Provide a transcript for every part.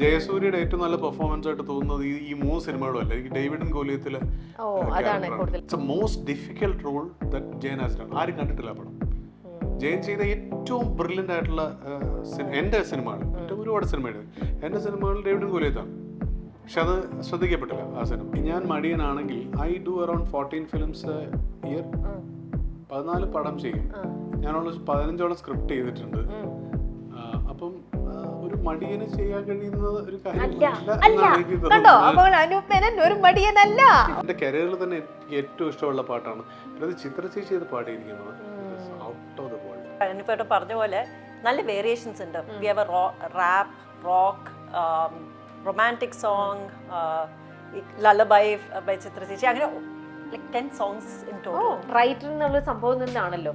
ജയസൂര്യയുടെ ഏറ്റവും നല്ല പെർഫോമൻസ് ആയിട്ട് തോന്നുന്നത് ഈ 3 സിനിമകളും അല്ല. എനിക്ക് ഡേവിഡ് ആൻഡ് ഗോലിയത്തിലെ most difficult role that Jayan has done. ആരും കണ്ടിട്ടില്ല പടം. ജയൻ ചെയ്ത ഏറ്റവും ബ്രില്യൻ്റ് ആയിട്ടുള്ള എൻ്റെ സിനിമകൾ, ഒരുപാട് സിനിമകൾ എൻ്റെ സിനിമകൾ ഡേവിഡ് ഗോലിയത്താണ്. പക്ഷെ അത് ശ്രദ്ധിക്കപ്പെട്ടില്ല ആ സിനിമ. ഞാൻ മടിയനാണെങ്കിൽ I do around 14 films year. 14 പടം ചെയ്യും. ഞാനുള്ള 15ഓളം സ്ക്രിപ്റ്റ് ചെയ്തിട്ടുണ്ട്. അപ്പം ഒരു മടിയന് ചെയ്യാൻ കഴിയുന്ന ഒരു മടിയനല്ല. എന്റെ കരിയറിൽ തന്നെ എനിക്ക് ഏറ്റവും ഇഷ്ടമുള്ള പാട്ടാണ്. അത് ചിത്ര ചേച്ചി അത് പാടിയിരിക്കുന്നത്. അനുപേട്ട പറഞ്ഞ പോലെ നല്ല വേരിയേഷൻസ് ഉണ്ട്. We have a rap, rock, romantic song, lullaby by Chithra ചേച്ചി, അങ്ങനെ 10 songs in total. റൈറ്റർ എന്നുള്ള സംഭവം തന്നെയാണല്ലോ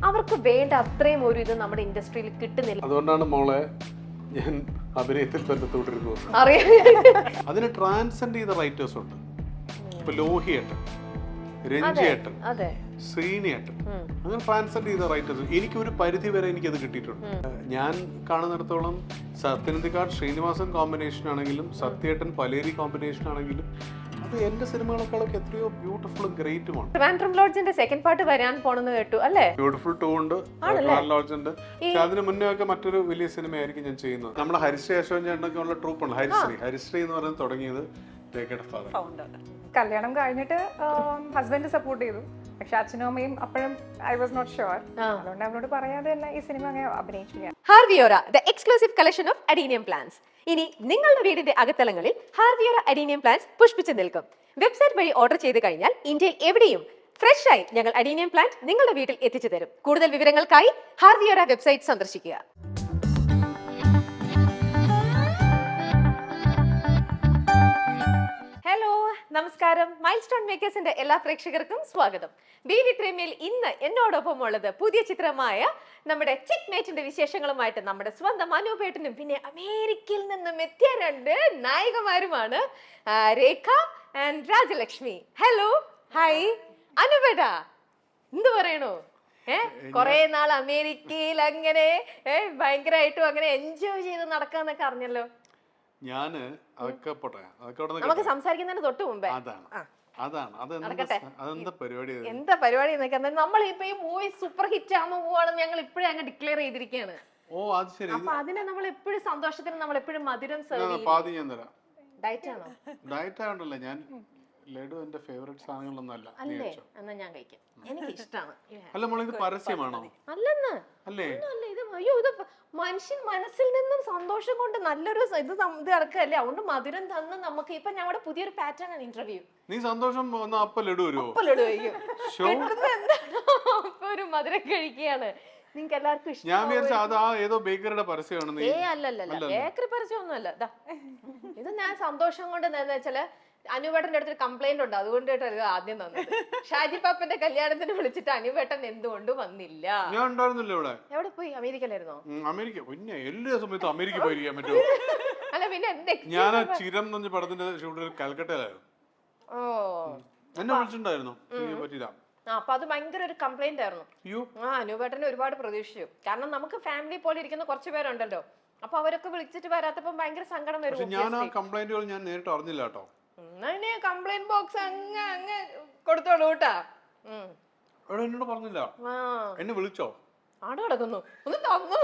അവർക്ക് വേണ്ട അത്രയും ഒരു ഇത് നമ്മുടെ ഇൻഡസ്ട്രിയിൽ കിട്ടുന്നില്ല. അതുകൊണ്ടാണ് മോളെ ഞാൻ അഭിനയത്തിൽ തന്നെ തുടരുന്നു. അതിന് ട്രാൻസെൻഡ് ചെയ്ത റൈറ്റേഴ്സ് ഉണ്ട്. ഇപ്പൊ ലോഹിയേട്ടൻ, രഞ്ജിയേട്ടൻ, ശ്രീനിയേട്ടൻ, അങ്ങനെ ട്രാൻസെൻഡ് ചെയ്ത റൈറ്റേഴ്സ്. എനിക്ക് ഒരു പരിധി വരെ എനിക്കത് കിട്ടിയിട്ടുണ്ട്. ഞാൻ കാണുന്നിടത്തോളം സത്യനന്ദിക്കാട് ശ്രീനിവാസൻ കോമ്പിനേഷൻ ആണെങ്കിലും സത്യേട്ടൻ പലേരി കോമ്പിനേഷൻ ആണെങ്കിലും അത് എന്റെ സിനിമകളെക്കാളൊക്കെ എത്രയോ ബ്യൂട്ടിഫുള്ളും ഗ്രേറ്റുമാണ്. ട്രിവാൻഡ്രം ലോഡ്ജിന്റെ സെക്കൻഡ് പാർട്ട് വരാൻ പോണെന്ന് കേട്ടു അല്ലേ? ബ്യൂട്ടിഫുൾ 2 ഉണ്ട്, ട്രിവാൻഡ്രം ലോഡ്ജ് ഉണ്ട്. പക്ഷെ അതിന് മുന്നേ ഒക്കെ മറ്റൊരു വലിയ സിനിമയായിരിക്കും ഞാൻ ചെയ്യുന്നത്. നമ്മുടെ ഹരിശ്രീ അശോകൻ ചേട്ടനൊക്കെ ഉള്ള ട്രൂപ്പാണ് ഹരിശ്രീ എന്ന് പറയുന്നത് തുടങ്ങിയത് കല്യാണം കഴിഞ്ഞിട്ട് ഹസ്ബൻഡ് സപ്പോർട്ട് ചെയ്തു. പക്ഷെ അച്ഛനും അമ്മയും അപ്പോഴും ഐ വാസ് നോട്ട് ഷുവർ. അതുകൊണ്ട് അവരോട് പറയാതെ തന്നെ ഈ സിനിമ അങ്ങനെ അഭിനയിച്ചു. ഹാർവിയോറ the exclusive collection of adenium plants. ഇനി നിങ്ങളുടെ വീടിന്റെ അകത്തളങ്ങളിൽ ഹാർവിയോറ അഡീനിയം പ്ലാന്റ്സ് പുഷ്പിച്ചു നിൽക്കും. വെബ്സൈറ്റ് വഴി ഓർഡർ ചെയ്ത് കഴിഞ്ഞാൽ ഇന്ത്യയിൽ എവിടെയും ഫ്രഷ് ആയി ഞങ്ങൾ അഡീനിയം പ്ലാന്റ് നിങ്ങളുടെ വീട്ടിൽ എത്തിച്ചു തരും. കൂടുതൽ വിവരങ്ങൾക്കായി ഹാർവിയോറ വെബ്സൈറ്റ് സന്ദർശിക്കുക. ഹലോ, നമസ്കാരം. മൈൽ സ്റ്റോൺ മേക്കേഴ്സിന്റെ എല്ലാ പ്രേക്ഷകർക്കും സ്വാഗതം. ബീവി പ്രേമിയിൽ ഇന്ന് എന്നോടൊപ്പം ഉള്ളത് പുതിയ ചിത്രമായ നമ്മുടെ ചെക്ക് മേറ്റിന്റെ വിശേഷങ്ങളുമായിട്ട് നമ്മുടെ സ്വന്തം അനുപേട്ടനും പിന്നെ അമേരിക്കയിൽ നിന്നും എത്തിയ 2 നായികമാരുമാണ് Rekha and Rajalakshmi. Hello, hi. അനുപേട്ട എന്ത് പറയണു? കൊറേ നാൾ അമേരിക്കയിൽ അങ്ങനെ ഭയങ്കരമായിട്ടും അങ്ങനെ എൻജോയ് ചെയ്ത് നടക്കാന്നൊക്കെ അറിഞ്ഞല്ലോ. ഞാന് അതൊക്കെ പോട്ടെ, നമുക്ക് സംസാരിക്കുന്നതിന് തൊട്ട് മുമ്പേ എന്താ പരിപാടി എന്നൊക്കെ നമ്മളിപ്പോ ഈ മൂവി സൂപ്പർ ഹിറ്റ് ആകുമ്പോ പോവാണെന്ന് ഞങ്ങൾ ഇപ്പോഴും അങ്ങ് ഡിക്ലെയർ ചെയ്തിരിക്കുകയാണ്. അപ്പൊ അതിനെ നമ്മൾ എപ്പോഴും സന്തോഷത്തിന് നമ്മൾ എപ്പോഴും മധുരം ഡയറ്റ് ആണോ? ഡയറ്റ് ആണല്ലോ. ഞാൻ ലഡു എന്റെ ഫേവറേറ്റ് സാധനങ്ങളൊന്നും അല്ല. അല്ലേ? എന്നാ ഞാൻ കഴിക്കാം, എനിക്ക് ഇഷ്ടമാണ്. അല്ല മോളെ, ഇത് പരസ്യമാണോ? അല്ലെന്ന് അല്ലേ? ഇത് അയ്യോ, ഇത് മനുഷ്യൻ മനസ്സിൽ നിന്നും സന്തോഷം കൊണ്ട് നല്ലൊരു ഇത് ഇറക്കല്ലേ. അതുകൊണ്ട് മധുരം തന്ന് നമുക്ക് ഇപ്പൊ ഞങ്ങളുടെ പുതിയൊരു പാറ്റേൺ ആണ് ഇന്റർവ്യൂ. നീ സന്തോഷം അപ്പൊ ലഡു വരുമോ? ലഡു കഴിക്കും. അപ്പൊ ഒരു മധുരം കഴിക്കുകയാണ്. നിങ്ങൾക്ക് എല്ലാവർക്കും ഇഷ്ടം. ഞാൻ വിചാരിച്ചു അത് ഏതോ ബേക്കറിയുടെ പരസ്യമാണ്. അല്ലല്ല, ബേക്കറി പരസ്യം ഒന്നും അല്ല. ഇത് ഞാൻ സന്തോഷം കൊണ്ട് എന്താ വെച്ചാല് അനുവേട്ടന്റെ അടുത്തൊരു കംപ്ലൈന്റ് ഉണ്ട്, അതുകൊണ്ടിട്ട് ആദ്യം തന്നത്. ഷാജി പാപ്പന്റെ കല്യാണത്തിന് വിളിച്ചിട്ട് അനുവേട്ടൻ എന്തുകൊണ്ട് വന്നില്ല? ഞാൻ ഉണ്ടായിരുന്നില്ല ഇവിടെ. എവിടെ പോയി? അമേരിക്കയിലായിരുന്നോ? അമേരിക്ക പിന്നെ എല്ലാ സമയത്തും അമേരിക്ക പോയിരിക്കാൻ പറ്റുമോ? അല്ല പിന്നെ ഞാൻ ചിരം എന്ന പടത്തിന്റെ ഷൂട്ടിൽ കൽക്കട്ടയിലായിരുന്നു. എന്നെ വിളിച്ചിട്ടുണ്ടായിരുന്നു, പറ്റില്ല. അപ്പൊ അത് ഭയങ്കര ഒരു കംപ്ലൈന്റ് ആയിരുന്നു. അനുവേട്ടനെ ഒരുപാട് പ്രതീക്ഷിച്ചു. കാരണം നമുക്ക് ഫാമിലി പോലെ ഇരിക്കുന്ന കുറച്ച് പേരുണ്ടല്ലോ, അപ്പൊ അവരൊക്കെ വിളിച്ചിട്ട് വരാത്തപ്പോ ഭയങ്കര സങ്കടം വരും. ഞാൻ ആ കംപ്ലൈന്റുകൾ ഞാൻ നേരിട്ട് അറിഞ്ഞില്ല കേട്ടോ. കംപ്ലൈന്റ് ബോക്സ് അങ്ങ് കൊടുത്തോളൂ കേട്ടാ. എന്നോട് പറഞ്ഞില്ല. എന്നെ വിളിച്ചോ? ആടെ കിടക്കുന്നു. ഒന്ന് തന്നു.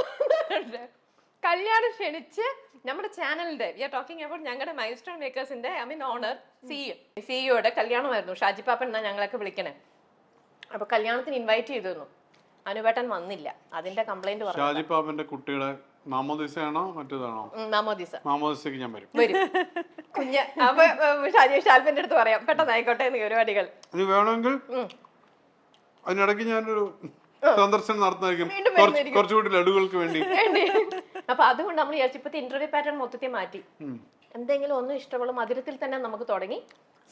കല്യാണം ക്ഷണിച്ച് നമ്മുടെ ചാനലിന്റെ വി ആർ ടോക്കിംഗ് അബൌട്ട് ഞങ്ങളുടെ മൈൽ സ്റ്റോൺ മേക്കേഴ്സിന്റെ ഓണർ സിഇഒയുടെ കല്യാണമായിരുന്നു. ഷാജി പാപ്പൻ എന്നാ ഞങ്ങളൊക്കെ വിളിക്കണേ. അപ്പൊ കല്യാണത്തിന് ഇൻവൈറ്റ് ചെയ്തിരുന്നു. അനുവേട്ടൻ വന്നില്ല. അതിന്റെ കംപ്ലൈന്റ് പറഞ്ഞു. ഷാജി പാപ്പന്റെ കുട്ടിയുടെ മാമോദിസയാണോ മറ്റേതാണോ? മാമോദിസയ്ക്ക് ഞാൻ വരും. കുഞ്ഞ് അപ്പൊ ഷാൽപ്പിന്റെ അടുത്ത് പറയാം പെട്ടെന്ന് ആയിക്കോട്ടെ എന്ന് പരിപാടികൾ. ഇത് വേണമെങ്കിൽ അതിനിടയ്ക്ക് ഞാനൊരു സന്ദർശനം നടത്തുന്നതായിരിക്കും, കുറച്ചുകൂടി ലഡുകൾക്ക് വേണ്ടി. അപ്പൊ അതുകൊണ്ട് നമ്മൾ ഇപ്പോഴത്തെ ഇന്റർവ്യൂ പാറ്റേൺ മൊത്തത്തിൽ മാറ്റി. എന്തെങ്കിലും ഒന്നും ഇഷ്ടമുള്ള മധുരത്തിൽ തന്നെ നമുക്ക് തുടങ്ങി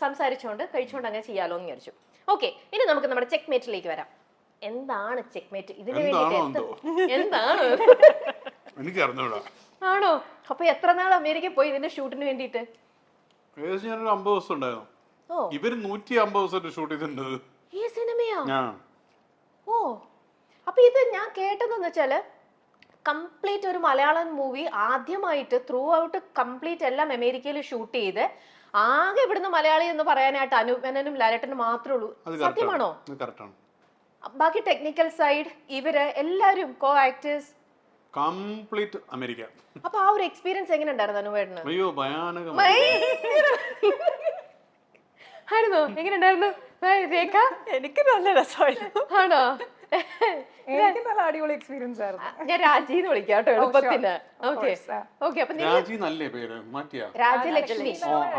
സംസാരിച്ചുകൊണ്ട് കഴിച്ചുകൊണ്ട് അങ്ങനെ ചെയ്യാലോ എന്ന് വിചാരിച്ചു. ഓക്കെ, ഇനി നമുക്ക് നമ്മുടെ ചെക്ക് മേറ്റിലേക്ക് വരാം. എന്താണ് ചെക്ക് മേറ്റ്? ഇതിന് വേണ്ടിട്ട് എന്താണ് എനിക്ക് അറിഞ്ഞൂടാ. ആണോ? അപ്പൊ എത്ര നാൾ അമേരിക്ക പോയി ഇതിന്റെ ഷൂട്ടിന് വേണ്ടിട്ട്? ഏകദേശം ഞാനൊരു 50 ദിവസം ഉണ്ടായിരുന്നു. ഇവര് 150 ദിവസം ഷൂട്ട് ചെയ്തിട്ടുണ്ട് ഈ സിനിമയാ. ഓ, അപ്പൊ ഇത് ഞാൻ കേട്ടതെന്ന് വെച്ചാല് കംപ്ലീറ്റ് ഒരു മലയാളം മൂവി ആദ്യമായിട്ട് ത്രൂ ഔട്ട് കംപ്ലീറ്റ് എല്ലാം അമേരിക്കയിൽ ഷൂട്ട് ചെയ്ത് ആകെ ഇവിടുന്ന് മലയാളി എന്ന് പറയാനായിട്ട് അനൂപനും ലാലേട്ടനും മാത്രമേ ഉള്ളൂ. സത്യമാണോ? ബാക്കി ടെക്നിക്കൽ സൈഡ് ഇവര് എല്ലാരും കോ ആക്ടേഴ്സ് കംപ്ലീറ്റ് അമേരിക്ക. അപ്പൊ ആ ഒരു എക്സ്പീരിയൻസ് എങ്ങനെ ഉണ്ടായിരുന്നു അനുവേട്ടന്? അയ്യോ ഭയാനകം ആയിരുന്നോ? എങ്ങനെ ഉണ്ടായിരുന്നു രേഖ? എനിക്ക് നല്ല രസമായിരുന്നു. ആണോ? എനിക്ക് നല്ല അടിപൊളി എക്സ്പീരിയൻസ് ആയിരുന്നു. ഞാൻ രാജിന്ന് വിളിക്കാം കേട്ടോ എളുപ്പത്തിന്. Okay okay. അപ്പൊ രാജി നല്ല പേര് മാറ്റിയാ? രാജലക്ഷ്മി.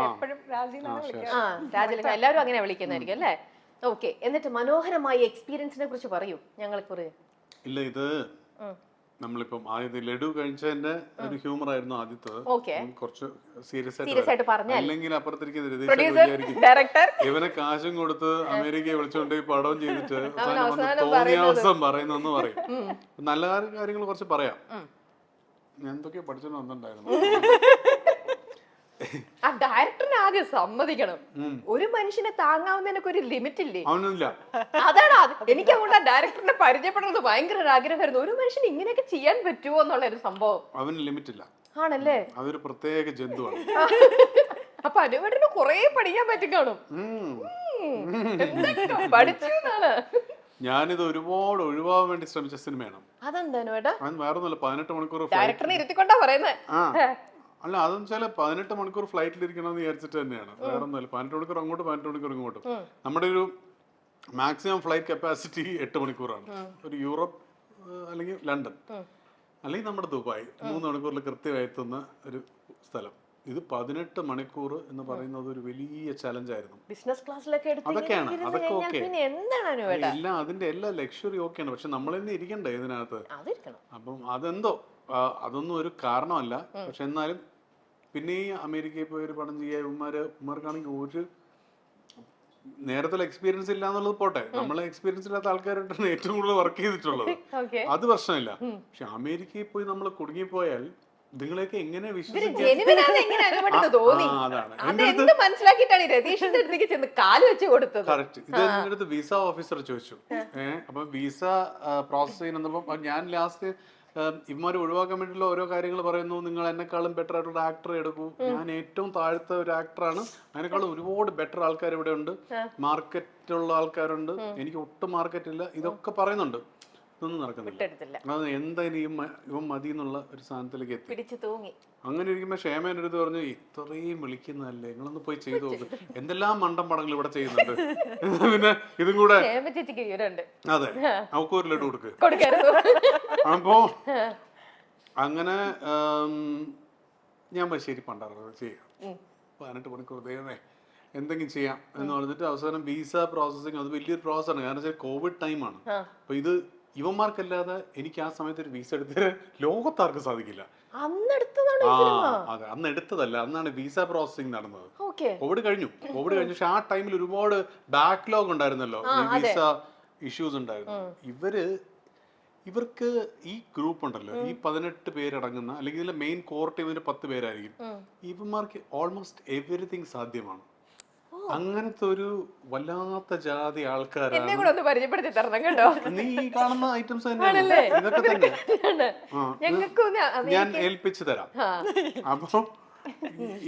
എപ്പോഴും രാജി എന്നാണ് വിളിക്കുക. ആ രാജലക്ഷ്മി എല്ലാവരും അങ്ങനെ വിളിക്കുന്നതായിരിക്കും അല്ലേ? ഓക്കെ. എന്നിട്ട് മനോഹരമായ എക്സ്പീരിയൻസിനെ കുറിച്ച് പറയൂ ഞങ്ങൾക്ക്. ഇല്ല, ഇത് നമ്മളിപ്പം ആദ്യത്തെ ലഡു കഴിച്ചതിന്റെ ഒരു ഹ്യൂമർ ആയിരുന്നു ആദ്യത്തത്. കുറച്ച് സീരിയസ് ആയിട്ട് അല്ലെങ്കിൽ അപ്പുറത്തിരിക്കുന്ന ഡയറക്ടർ ഇവനെ കാശും കൊടുത്ത് അമേരിക്കയെ വിളിച്ചോണ്ട് പടവും ചെയ്തിട്ട് തോന്നിയാസം പറയുന്നെന്ന് പറയും. നല്ല കാര്യങ്ങൾ കുറച്ച് പറയാം. ഞാൻ എന്തൊക്കെയോ പഠിച്ചോണ്ട് വന്നിട്ടുണ്ടായിരുന്നു. ആ ഡയറക്ടറിനെ ആദ്യം സമ്മതിക്കണം. ഒരു മനുഷ്യനെ താങ്ങാവുന്നതിനൊക്കെ ഒരു ലിമിറ്റ് ഇല്ലേ? അതാണ് എനിക്ക് അതുകൊണ്ട് ആ ഡയറക്ടറിനെ പരിചയപ്പെടുന്നത് ഭയങ്കര ഒരു ആഗ്രഹമായിരുന്നു. ഒരു മനുഷ്യന് ഇങ്ങനെയൊക്കെ ചെയ്യാൻ പറ്റുമോ എന്നുള്ള ഒരു സംഭവം. അവന് ലിമിറ്റ് ഇല്ല. ആണല്ലേ? അതൊരു പ്രത്യേക ജന്തുവാണ്. അപ്പൊ അനുവേട്ടന് കൊറേ പഠിക്കാൻ പറ്റി കാണും. പഠിച്ചു. ഞാനിത് ഒരുപാട് ഒഴിവാകാൻ വേണ്ടി ശ്രമിച്ച സിനിമയാണ്. അതെന്താ അനുവേട്ടാ? വേറൊന്നുമല്ല, 18 മണിക്കൂർ ഡയറക്ടറിനെ ഇരുത്തിക്കൊണ്ടാ പറയുന്നത്. അല്ല, അതെന്ന് വെച്ചാൽ 18 മണിക്കൂർ ഫ്ലൈറ്റിൽ ഇരിക്കണമെന്ന് വിചാരിച്ചിട്ട് തന്നെയാണ്. വേറെ ഒന്നുമല്ല. 18 മണിക്കൂർ അങ്ങോട്ട് 18 മണിക്കൂർ ഇങ്ങോട്ടും. നമ്മുടെ ഒരു മാക്സിമം ഫ്ലൈറ്റ് കപ്പാസിറ്റി 8 മണിക്കൂറാണ്. ഒരു യൂറോപ്പ് അല്ലെങ്കിൽ ലണ്ടൻ അല്ലെങ്കിൽ നമ്മുടെ ദുബായ് 3 മണിക്കൂറിൽ കൃത്യമായി എത്തുന്ന ഒരു സ്ഥലം. ഇത് 18 മണിക്കൂർ എന്ന് പറയുന്നത് ഒരു വലിയ ചലഞ്ചായിരുന്നു. ബിസിനസ് ക്ലാസ്സിലൊക്കെ അതൊക്കെയാണ്, അതൊക്കെ ഓക്കെ, എല്ലാം അതിന്റെ എല്ലാ ലക്ഷറി ഓക്കെയാണ്. പക്ഷെ നമ്മൾ തന്നെ ഇരിക്കണ്ടേ ഇതിനകത്ത്? അപ്പം അതെന്തോ അതൊന്നും ഒരു കാരണമല്ല. പക്ഷെ എന്നാലും പിന്നെ ഈ അമേരിക്കയിൽ പോയി ഒരു പടം ചെയ്യാൻ ഉമ്മാർക്കാണെങ്കിൽ ഒരു നേരത്തെ എക്സ്പീരിയൻസ് ഇല്ല എന്നുള്ളത് പോട്ടെ, നമ്മളെ എക്സ്പീരിയൻസ് ഇല്ലാത്ത ആൾക്കാരായിട്ടാണ് ഏറ്റവും കൂടുതൽ വർക്ക് ചെയ്തിട്ടുള്ളത്. അത് പ്രശ്നമില്ല. പക്ഷെ അമേരിക്കയിൽ പോയി നമ്മൾ കുടുങ്ങിപ്പോയാൽ നിങ്ങളെയൊക്കെ എങ്ങനെ വിശ്വസിക്കാൻ? കറക്റ്റ്. ഇത് എന്റെ അടുത്ത് വിസ ഓഫീസർ ചോദിച്ചു. അപ്പൊ വിസ പ്രോസസ് ചെയ്യുന്നപ്പോ ഞാൻ ലാസ്റ്റ് ഇവന്മാര് ഒഴിവാക്കാൻ വേണ്ടിയുള്ള ഓരോ കാര്യങ്ങൾ പറയുന്നു. നിങ്ങൾ എന്നെക്കാളും ബെറ്റർ ആയിട്ടുള്ള ആക്ടറെ എടുക്കൂ. ഞാൻ ഏറ്റവും താഴത്തെ ഒരു ആക്ടറാണ്, അതിനേക്കാളും ഒരുപാട് ബെറ്റർ ആൾക്കാർ ഇവിടെ ഉണ്ട്, മാർക്കറ്റുള്ള ആൾക്കാരുണ്ട്, എനിക്ക് ഒട്ടും മാർക്കറ്റ് ഇല്ല, ഇതൊക്കെ പറയുന്നുണ്ട്. ഇതൊന്നും നടക്കുന്നില്ല. അത് എന്തായാലും ഇവൻ മതി എന്നുള്ള ഒരു സാധനത്തിലേക്ക് എത്തി. അങ്ങനെ ഇരിക്കുമ്പോ ക്ഷേമേൻ്റെ അടുത്ത് പറഞ്ഞു, ഇത്രയും വിളിക്കുന്നതല്ലേ, നിങ്ങളൊന്ന് പോയി ചെയ്തു നോക്ക്. എന്തെല്ലാം മണ്ടൻ പടങ്ങൾ ഇവിടെ ചെയ്യുന്നുണ്ട്. പിന്നെ ഇതും കൂടെ അതെ നമുക്കൊരു ലഡു കൊടുക്ക്. അപ്പോ അങ്ങനെ ഞാൻ ശരി പണ്ടാറ് ചെയ്യാം, 18 മണിക്കൂർ ദൈവമേ എന്തെങ്കിലും ചെയ്യാം എന്ന് പറഞ്ഞിട്ട് അവസാനം വിസ പ്രോസസ്സിങ്. അത് വലിയൊരു പ്രോസസ്സാണ്. കാരണം വെച്ചാൽ കോവിഡ് ടൈമാണ്. അപ്പൊ ഇത് ഇവന്മാർക്കല്ലാതെ എനിക്ക് ആ സമയത്ത് ഒരു വിസ എടുത്ത് ലോകത്താർക്കും സാധിക്കില്ല. അതെ, അന്ന് എടുത്തതല്ല, അന്നാണ് വിസ പ്രോസസിങ് നടന്നത്. കോവിഡ് കഴിഞ്ഞു. പക്ഷെ ആ ടൈമിൽ ഒരുപാട് ബാക്ക്ലോഗ് ഉണ്ടായിരുന്നല്ലോ, വിസ ഇഷ്യൂസ് ഉണ്ടായിരുന്നു. ഇവർക്ക് ഈ ഗ്രൂപ്പ് ഉണ്ടല്ലോ, ഈ 18 പേരടങ്ങുന്ന അല്ലെങ്കിൽ ഇതിലെ മെയിൻ കോർ ടീമിന് 10 പേരായിരിക്കും. ഇവന്മാർക്ക് ഓൾമോസ്റ്റ് എവരിതിങ് സാധ്യമാണ്. അങ്ങനത്തെ ഒരു വല്ലാത്ത ജാതി ആൾക്കാരാണ്. നീ ഈ കാണുന്ന ഐറ്റംസ് തന്നെയാണ് ഇതൊക്കെ തന്നെ. ഞാൻ ഏൽപ്പിച്ചു തരാം. അപ്പൊ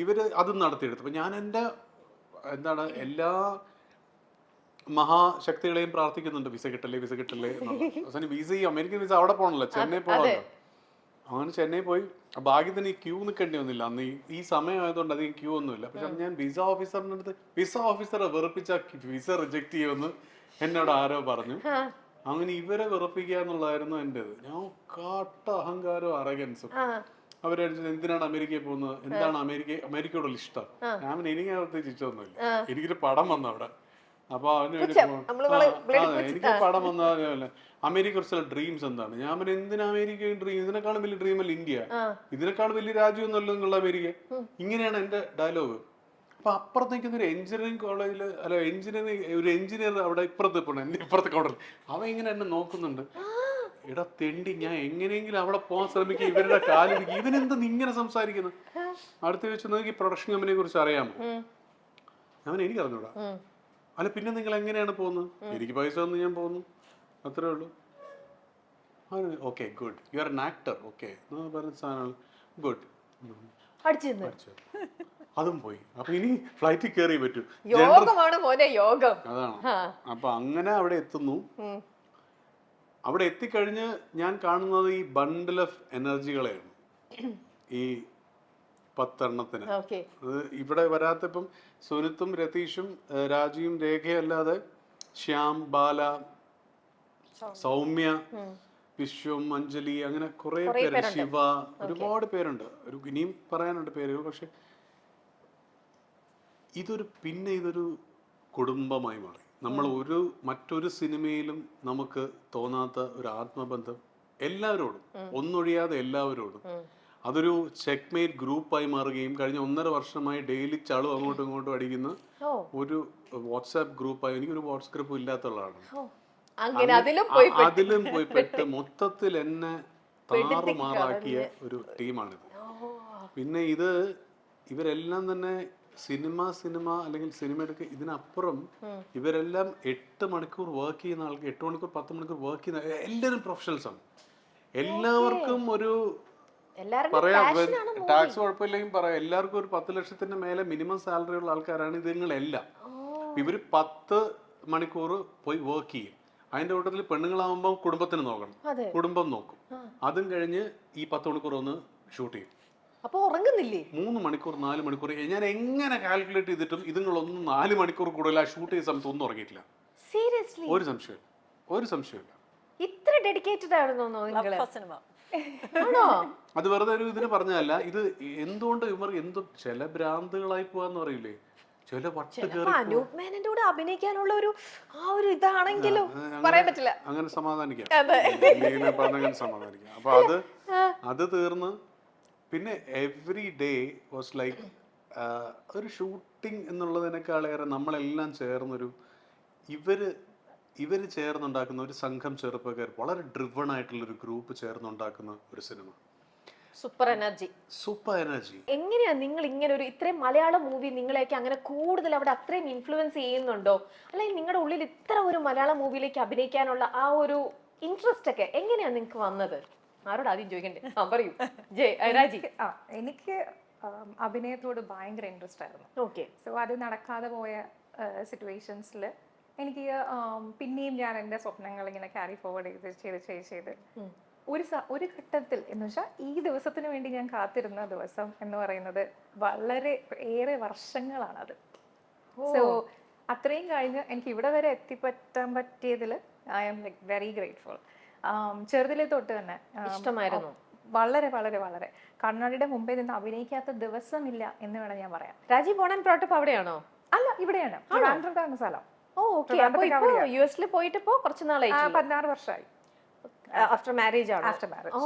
ഇവര് അതും നടത്തിയെടുത്തു. ഞാൻ എന്റെ എന്താണ് എല്ലാ മഹാശക്തികളെയും പ്രാർത്ഥിക്കുന്നുണ്ട്, വിസ കിട്ടല്ലേ അവസാനം വിസ, ഈ അമേരിക്കൻ വിസ അവിടെ പോകണല്ലോ, ചെന്നൈ പോകണല്ലോ. അങ്ങനെ ചെന്നൈ പോയി. ഭാഗ്യത്തിന് ഈ ക്യൂ നിൽക്കേണ്ടി വന്നില്ല. അന്ന് ഈ സമയമായതുകൊണ്ട് അധികം ക്യൂ ഒന്നുമില്ല. പക്ഷെ ഞാൻ വിസ ഓഫീസറിന്റെ അടുത്ത്, വിസ ഓഫീസറെ വെറുപ്പിച്ച വിസ റിജക്ട് ചെയ്യുമെന്ന് എന്നോട് ആരോ പറഞ്ഞു. അങ്ങനെ ഇവരെ വെറുപ്പിക്കുക എന്നുള്ളതായിരുന്നു എന്റേത്. ഞാൻ കാട്ട അഹങ്കാരവും അറഗൻസും. അവരടിച്ചത് എന്തിനാണ് അമേരിക്കയിൽ പോകുന്നത്, എന്താണ് അമേരിക്കയോടുള്ള ഇഷ്ടം. ഞാൻ എനിക്ക് പ്രത്യേകിച്ച് ഇഷ്ടമൊന്നുമില്ല. എനിക്കൊരു പടം വന്നു അവിടെ. അപ്പൊ അവന് എനിക്ക് പടം വന്ന അമേരിക്ക കുറിച്ചുള്ള ഡ്രീംസ് എന്താണ്. ഞാൻ പിന്നെ എന്തിനാ അമേരിക്ക ഡ്രീം, ഇതിനേക്കാളും വലിയ ഡ്രീം അല്ല ഇന്ത്യ, ഇതിനേക്കാളും വലിയ രാജ്യമൊന്നുമല്ലോ നിങ്ങളുടെ അമേരിക്ക. ഇങ്ങനെയാണ് എന്റെ ഡയലോഗ്. അപ്പൊ അപ്പുറത്തേക്ക് ഒരു എഞ്ചിനീയറിംഗ് കോളേജിൽ അല്ല ഒരു എഞ്ചിനീയർ അവിടെ ഇപ്പുറത്ത് പോണ എന്റെ ഇപ്പുറത്തെ കൗണ്ടറിൽ അവൻ ഇങ്ങനെ എന്നെ നോക്കുന്നുണ്ട്. എടാ തെണ്ടി, ഞാൻ എങ്ങനെയെങ്കിലും അവിടെ പോകാൻ ശ്രമിക്കുക, ഇവരുടെ കാലിരിക്കും, ഇവനെന്താ ഇങ്ങനെ സംസാരിക്കുന്നത്. അടുത്ത് വെച്ച് നിങ്ങൾക്ക് ഈ പ്രൊഡക്ഷൻ കമ്പനിയെ കുറിച്ച് അറിയാമോ? എനിക്ക് അറിഞ്ഞൂടാ. അല്ല പിന്നെ നിങ്ങൾ എങ്ങനെയാണ് പോകുന്നത്? എനിക്ക് പൈസ തന്നു ഞാൻ പോകുന്നു, അത്രേ ഉള്ളൂ. Okay good, you are an actor, okay പറഞ്ഞ സാധനങ്ങൾ ഗുഡ്, അടിച്ചു അതും പോയി. അപ്പൊ ഇനി ഫ്ലൈറ്റിൽ കയറി പറ്റൂ. യോഗമാണ് മോനെ, യോഗം. അതാണ്. അപ്പൊ അങ്ങനെ അവിടെ എത്തുന്നു. അവിടെ എത്തിക്കഴിഞ്ഞ് ഞാൻ കാണുന്നത് ഈ ബണ്ടിൽ ഓഫ് എനർജികളെയാണ്, ഈ 10 എണ്ണത്തിന്. അത് ഇവിടെ വരാത്തപ്പം സുനിത്തും രതീഷും രാജിയും രേഖയും അല്ലാതെ ശ്യാം, ബാല, സൗമ്യ, വിശ്വം, അഞ്ജലി, അങ്ങനെ കുറെ പേര്, ശിവ, ഒരുപാട് പേരുണ്ട്. ഇനിയും പറയാനുണ്ട് പേരുകൾ. പക്ഷെ ഇതൊരു കുടുംബമായി മാറി. നമ്മൾ മറ്റൊരു സിനിമയിലും നമുക്ക് തോന്നാത്ത ഒരു ആത്മബന്ധം എല്ലാവരോടും, ഒന്നൊഴിയാതെ എല്ലാവരോടും. അതൊരു ചെക്ക്മേറ്റ് ഗ്രൂപ്പായി മാറുകയും കഴിഞ്ഞ 1.5 വർഷമായി ഡെയിലി ചളു അങ്ങോട്ടും ഇങ്ങോട്ടും അടിക്കുന്ന ഒരു വാട്സാപ്പ് ഗ്രൂപ്പായി. എനിക്കൊരു വാട്സാപ്പ് ഗ്രൂപ്പ് ഇല്ലാത്തതാണ്. അതിലും പോയി പെട്ട് മൊത്തത്തിൽ എന്നെ താറുമാറാക്കിയ ഒരു ടീമാണിത്. പിന്നെ ഇവരെല്ലാം തന്നെ സിനിമ അല്ലെങ്കിൽ സിനിമ എടുക്കുക, ഇതിനപ്പുറം ഇവരെല്ലാം 8 മണിക്കൂർ വർക്ക് ചെയ്യുന്ന ആൾക്ക്, 8 മണിക്കൂർ 10 മണിക്കൂർ വർക്ക് ചെയ്യുന്ന എല്ലാവരും പ്രൊഫഷണൽസ് ആണ്. എല്ലാവർക്കും ഒരു പറയാം, ടാക്സ് കുഴപ്പമില്ലെങ്കിൽ പറയാം, എല്ലാവർക്കും ഒരു 10 ലക്ഷത്തിന്റെ മേലെ മിനിമം സാലറി ഉള്ള ആൾക്കാരാണ് ഇതുങ്ങളെല്ലാം. ഇവര് 10 മണിക്കൂർ പോയി വർക്ക് ചെയ്യും. അതിന്റെ കൂട്ടത്തിൽ പെണ്ണുങ്ങളാവുമ്പോൾ കുടുംബത്തിന് നോക്കണം, കുടുംബം നോക്കും. അതും കഴിഞ്ഞ് ഈ 10 മണിക്കൂർ ഒന്ന് ഷൂട്ട് ചെയ്യും. അപ്പൊ ഉറങ്ങുന്നില്ലേ? 3 മണിക്കൂർ 4 മണിക്കൂർ. ഞാൻ എങ്ങനെ കാൽക്കുലേറ്റ് ചെയ്തിട്ടും ഇതുങ്ങളൊന്നും 4 മണിക്കൂർ കൂടുതൽ ആ ഷൂട്ട് ചെയ്ത സമയത്ത് ഒന്നും ഉറങ്ങിയിട്ടില്ല. സീരിയസ്ലി? ഒരു സംശയമില്ല. ഇത്ര ഡെഡിക്കേറ്റഡ് ആണെന്നോ നിങ്ങള്? അത് വെറുതെ ഒരു ഇതിന് പറഞ്ഞതല്ല. ഇത് എന്തുകൊണ്ട് ഇവർ ചില ഭ്രാന്തുകളായി പോവാന്ന് പറയില്ലേ, ചില അനൂപ് മേനന്റെ കൂടെ അഭിനയിക്കാനുള്ള ഒരു ഇതാണെങ്കിലും പറയാൻ പറ്റില്ല. അങ്ങനെ സമാധാനിക്കാം. അപ്പൊ അത് തീർന്ന് പിന്നെ എവറി ഡേ വാസ് ലൈക്ക് ഒരു ഷൂട്ടിംഗ് എന്നുള്ളതിനേക്കാളേറെ നമ്മളെല്ലാം ചേർന്നൊരു ഇവര് ചേർന്നുണ്ടാക്കുന്ന ഒരു സംഘം ചെറുപ്പക്കാർ, വളരെ ഡ്രിവൺ ആയിട്ടുള്ള ഒരു ഗ്രൂപ്പ് ചേർന്നുണ്ടാക്കുന്ന ഒരു സിനിമ. Super energy. എങ്ങനെയാ നിങ്ങൾ ഇങ്ങനെ ഒരു ഇത്രയും മലയാളം മൂവി നിങ്ങളെയൊക്കെ അങ്ങനെ കൂടുതൽ അവിടെ അത്രയും ഇൻഫ്ലുവൻസ് ചെയ്യുന്നുണ്ടോ? അല്ലെങ്കിൽ നിങ്ങളുടെ ഉള്ളിൽ ഇത്ര ഒരു മലയാളം മൂവിയിലേക്ക് അഭിനയിക്കാനുള്ള ആ ഒരു ഇൻട്രസ്റ്റ് ഒക്കെ എങ്ങനെയാ നിങ്ങൾക്ക് വന്നത്? ആരോട് ആദ്യം ചോദിക്കണ്ടേ? പറയൂ രാജി. എനിക്ക് അഭിനയത്തോട് ഭയങ്കര ഇൻട്രസ്റ്റ് ആയിരുന്നു. ഓക്കെ. സോ അത് നടക്കാതെ പോയ സിറ്റുവേഷൻസിൽ എനിക്ക് പിന്നെയും ഞാൻ എൻ്റെ സ്വപ്നങ്ങൾ ഇങ്ങനെ ക്യാരി ഫോർവേഡ് ചെയ്ത് ഒരു ഘട്ടത്തിൽ എന്ന് വെച്ചാൽ ഈ ദിവസത്തിന് വേണ്ടി ഞാൻ കാത്തിരുന്ന ദിവസം എന്ന് പറയുന്നത് വളരെ ഏറെ വർഷങ്ങളാണത്. സോ അത്രയും കഴിഞ്ഞ് എനിക്ക് ഇവിടെ വരെ എത്തിപ്പറ്റാൻ പറ്റിയതിൽ I am like very grateful. ചെറുതിലെ തൊട്ട് തന്നെ ഇഷ്ടമായിരുന്നു. വളരെ വളരെ വളരെ കണ്ണാടിയുടെ മുമ്പേ നിന്ന് അഭിനയിക്കാത്ത ദിവസമില്ല എന്ന് വേണം ഞാൻ പറയാം. രാജി ബോൺ ആൻഡ് ബ്രോട്ട് അപ്പ് അവിടെയാണോ? അല്ല, ഇവിടെയാണ്, ട്രിവാൻഡ്രത്താണ് സ്ഥലം. യുഎസിൽ പോയിട്ട് ഇപ്പോ കുറച്ച് നാളായി? 16 വർഷമായി. ആഫ്റ്റർ മാരേജ് ആണ്? After marriage.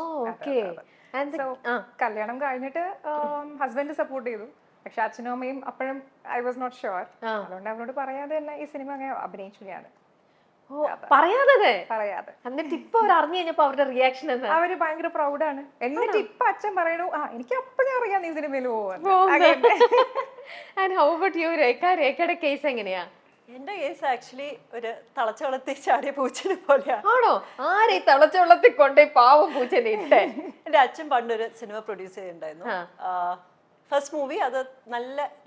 കല്യാണം കഴിഞ്ഞിട്ട് ഹസ്ബൻഡ് സപ്പോർട്ട് ചെയ്തു. പക്ഷെ അച്ഛനും അമ്മയും അപ്പോഴും ഐ വാസ് നോട്ട് ഷുവർ. അതുകൊണ്ട് അവരോട് പറയാതെ തന്നെ ഈ സിനിമ അങ്ങനെ അഭിനയിച്ചു. ഞാൻ പറയാതെ എന്നിട്ട് ഇപ്പൊ അവർ അറിഞ്ഞു കഴിഞ്ഞപ്പോ അവരുടെ റിയാക്ഷൻ എന്താ? അവര് ഭയങ്കര പ്രൗഡാണ്. എന്നിട്ട് ഇപ്പൊ അച്ഛൻ പറയണു, എനിക്ക് അപ്പഴേ അറിയാം നീ സിനിമയിൽ രേഖയുടെ കേസ് എങ്ങനെയാ? എന്റെ കേസ് ആക്ച്വലി ഒരു തിളച്ച വെള്ളത്തിൽ ചാടിയ പൂച്ചനെ പോലെയാണ്. ആണോ? ആരെ തിളച്ച വെള്ളത്തിൽ കൊണ്ടേ പാവം പൂച്ചനെ ഇട്ടേ? എന്റെ അച്ഛൻ പണ്ടൊരു സിനിമ പ്രൊഡ്യൂസ് ചെയ്തിട്ടുണ്ടായിരുന്നു. ഫസ്റ്റ് മൂവി അത്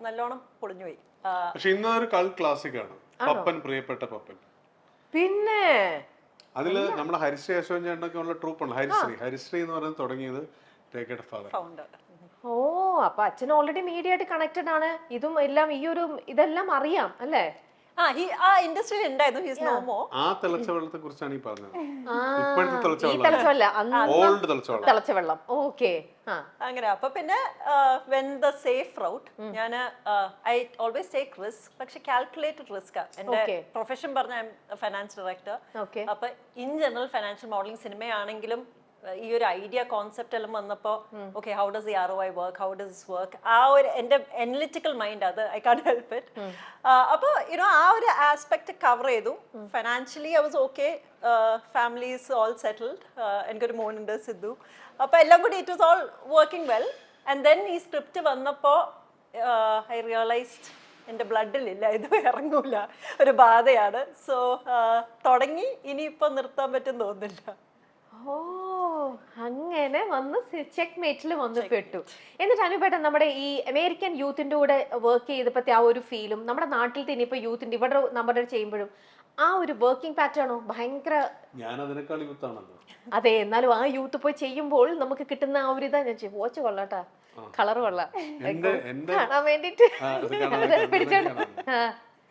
നല്ലോണം പൊളിഞ്ഞുപോയി. പക്ഷെ ഇന്നൊരു കൾട്ട് ക്ലാസിക് ആണ് പപ്പൻ, പ്രിയപ്പെട്ട പപ്പൻ. പിന്നെ അതില് നമ്മുടെ ഹരിശ്രീ അശോകൻ ചേട്ടനൊക്കെ ഉള്ള ട്രൂപ്പാണ്. ഹരിശ്രീ എന്ന് പറയുന്നത് തുടങ്ങിയത് രേഖയുടെ ഫൗണ്ടർ. ഓ, അപ്പൊ അച്ഛൻ ഓൾറെഡി മീഡിയ ആയിട്ട് കണക്റ്റഡ് ആണ്. ഇതെല്ലാം ഇതെല്ലാം അറിയാം അല്ലേ? ഇൻഡസ്ട്രിയിൽ ഉണ്ടായിരുന്നു. ആ തിളച്ച വെള്ളത്തെ കുറിച്ചാണ് ഈ പറഞ്ഞത്. തിളച്ച വെള്ളം. ഓക്കെ. അങ്ങനെ അപ്പൊ പിന്നെ വെൻ ദ സേഫ് റൗട്ട്, ഞാൻ ഐ ഓൾവേസ് ടേക്ക് റിസ്ക്. പക്ഷെ കാൽക്കുലേറ്റഡ് റിസ്ക്. എന്റെ പ്രൊഫഷൻ പറഞ്ഞ ഫൈനാൻസ് ഡയറക്ടർ. അപ്പൊ ഇൻ ജനറൽ ഫൈനാൻഷ്യൽ മോഡലിംഗ് സിനിമയാണെങ്കിലും ഈ ഒരു ഐഡിയ കോൺസെപ്റ്റ് എല്ലാം വന്നപ്പോ okay, how does the ROI work, how does work, ആ ഒരു എന്റെ അനലിറ്റിക്കൽ മൈൻഡ്, അത് ഐ കാൻറ്റ് ഹെൽപ്പ് ഇറ്റ്. അപ്പോൾ ആ ഒരു ആസ്പെക്ട് കവർ ചെയ്തു. Financially I was okay, family is all settled, എനിക്കൊരു മോനുണ്ട് സിദ്ധു. അപ്പോൾ എല്ലാം കൂടി it was all working well. And then ഈ സ്ക്രിപ്റ്റ് വന്നപ്പോൾ ഐ റിയലൈസ്ഡ് എൻ്റെ ബ്ലഡിലില്ല, ഇത് ഇറങ്ങൂല, ഒരു ബാധയാണ്. സോ തുടങ്ങി, ഇനിയിപ്പോൾ നിർത്താൻ പറ്റും തോന്നുന്നില്ല. ഓ അങ്ങനെ വന്ന് ചെക്ക് മേറ്റിൽ വന്ന് പെട്ടു. എന്നിട്ട് അനുപേട്ടൻ നമ്മുടെ ഈ അമേരിക്കൻ യൂത്തിന്റെ കൂടെ വർക്ക് ചെയ്തപ്പോഴത്തെ ആ ഒരു ഫീലും നമ്മുടെ നാട്ടിലത്തെ ഇനിയിപ്പോ യൂത്തിന്റെ ഇവിടെ നമ്മുടെ ചെയ്യുമ്പോഴും ആ ഒരു വർക്കിംഗ് പാറ്റേണോ ഭയങ്കര? ഞാൻ അതിനേക്കാൾ യൂത്താണല്ലോ. അതെ, എന്നാലും ആ യൂത്ത് പോയി ചെയ്യുമ്പോൾ നമുക്ക് കിട്ടുന്ന ആ ഒരു ഇതാ ഞാൻ വാച്ച് കൊള്ളാട്ടാ, കളർ കൊള്ളാം കാണാൻ വേണ്ടിട്ട്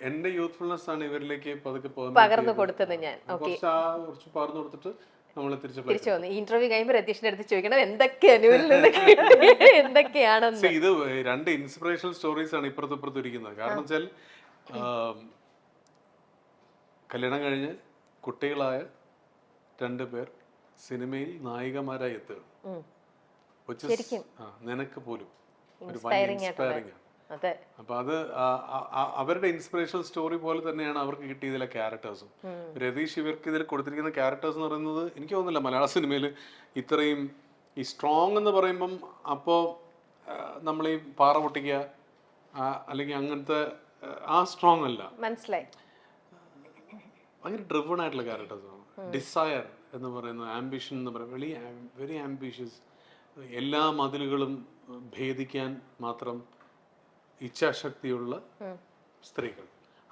എന്റെ യൂത്ത്ഫുൾനെസ് ആണ് ഇവരിലേക്ക് പതുക്കെ പകർന്നു കൊടുത്തത്. ഞാൻ കുറച്ച് പകർന്നു കൊടുത്തിട്ട് നമ്മളെ തിരിച്ചു വന്നു. ഇന്റർവ്യൂ കഴിയുമ്പോൾ രതീഷിന്റെ അടുത്ത് ചോദിക്കണം എന്തൊക്കെയാണെന്ന്. ഇത് രണ്ട് ഇൻസ്പിറേഷണൽ സ്റ്റോറീസ് ആണ് ഇപ്പുറത്ത് ഇപ്പുറത്ത് ഇരിക്കുന്നത്. കാരണം വെച്ചാൽ കല്യാണം കഴിഞ്ഞ് കുട്ടികളായ 2 പേർ സിനിമയിൽ നായികമാരായി എത്തുകയാണ്. നിനക്ക് പോലും ഒരു ഇൻസ്പയറിംഗ് ആണ്. അപ്പൊ അത് അവരുടെ ഇൻസ്പിറേഷണൽ സ്റ്റോറി പോലെ തന്നെയാണ് അവർക്ക് കിട്ടിയതിലെ ക്യാരക്ടേഴ്സും. രതീഷ് ഇവർക്ക് ഇതിൽ കൊടുത്തിരിക്കുന്ന ക്യാരക്ടേഴ്സ് എന്ന് പറയുന്നത് എനിക്ക് തോന്നുന്നില്ല മലയാള സിനിമയിൽ ഇത്രയും ഈ സ്ട്രോങ് എന്ന് പറയുമ്പം അപ്പോൾ നമ്മൾ ഈ പാറ പൊട്ടിക്കുക അല്ലെങ്കിൽ അങ്ങനത്തെ ആ സ്ട്രോങ് അല്ല, മനസ്സിലായി. ഭയങ്കര ഡ്രിവൺ ആയിട്ടുള്ള ക്യാരക്ടേഴ്സാണ്. ഡിസയർ എന്ന് പറയുന്ന ആംബിഷൻ എന്ന് പറയുന്നത് വെരി ആംബിഷ്യസ്, എല്ലാ മതിലുകളും ഭേദിക്കാൻ മാത്രം ഇച്ഛാശക്തിയുള്ള സ്ത്രീകൾ.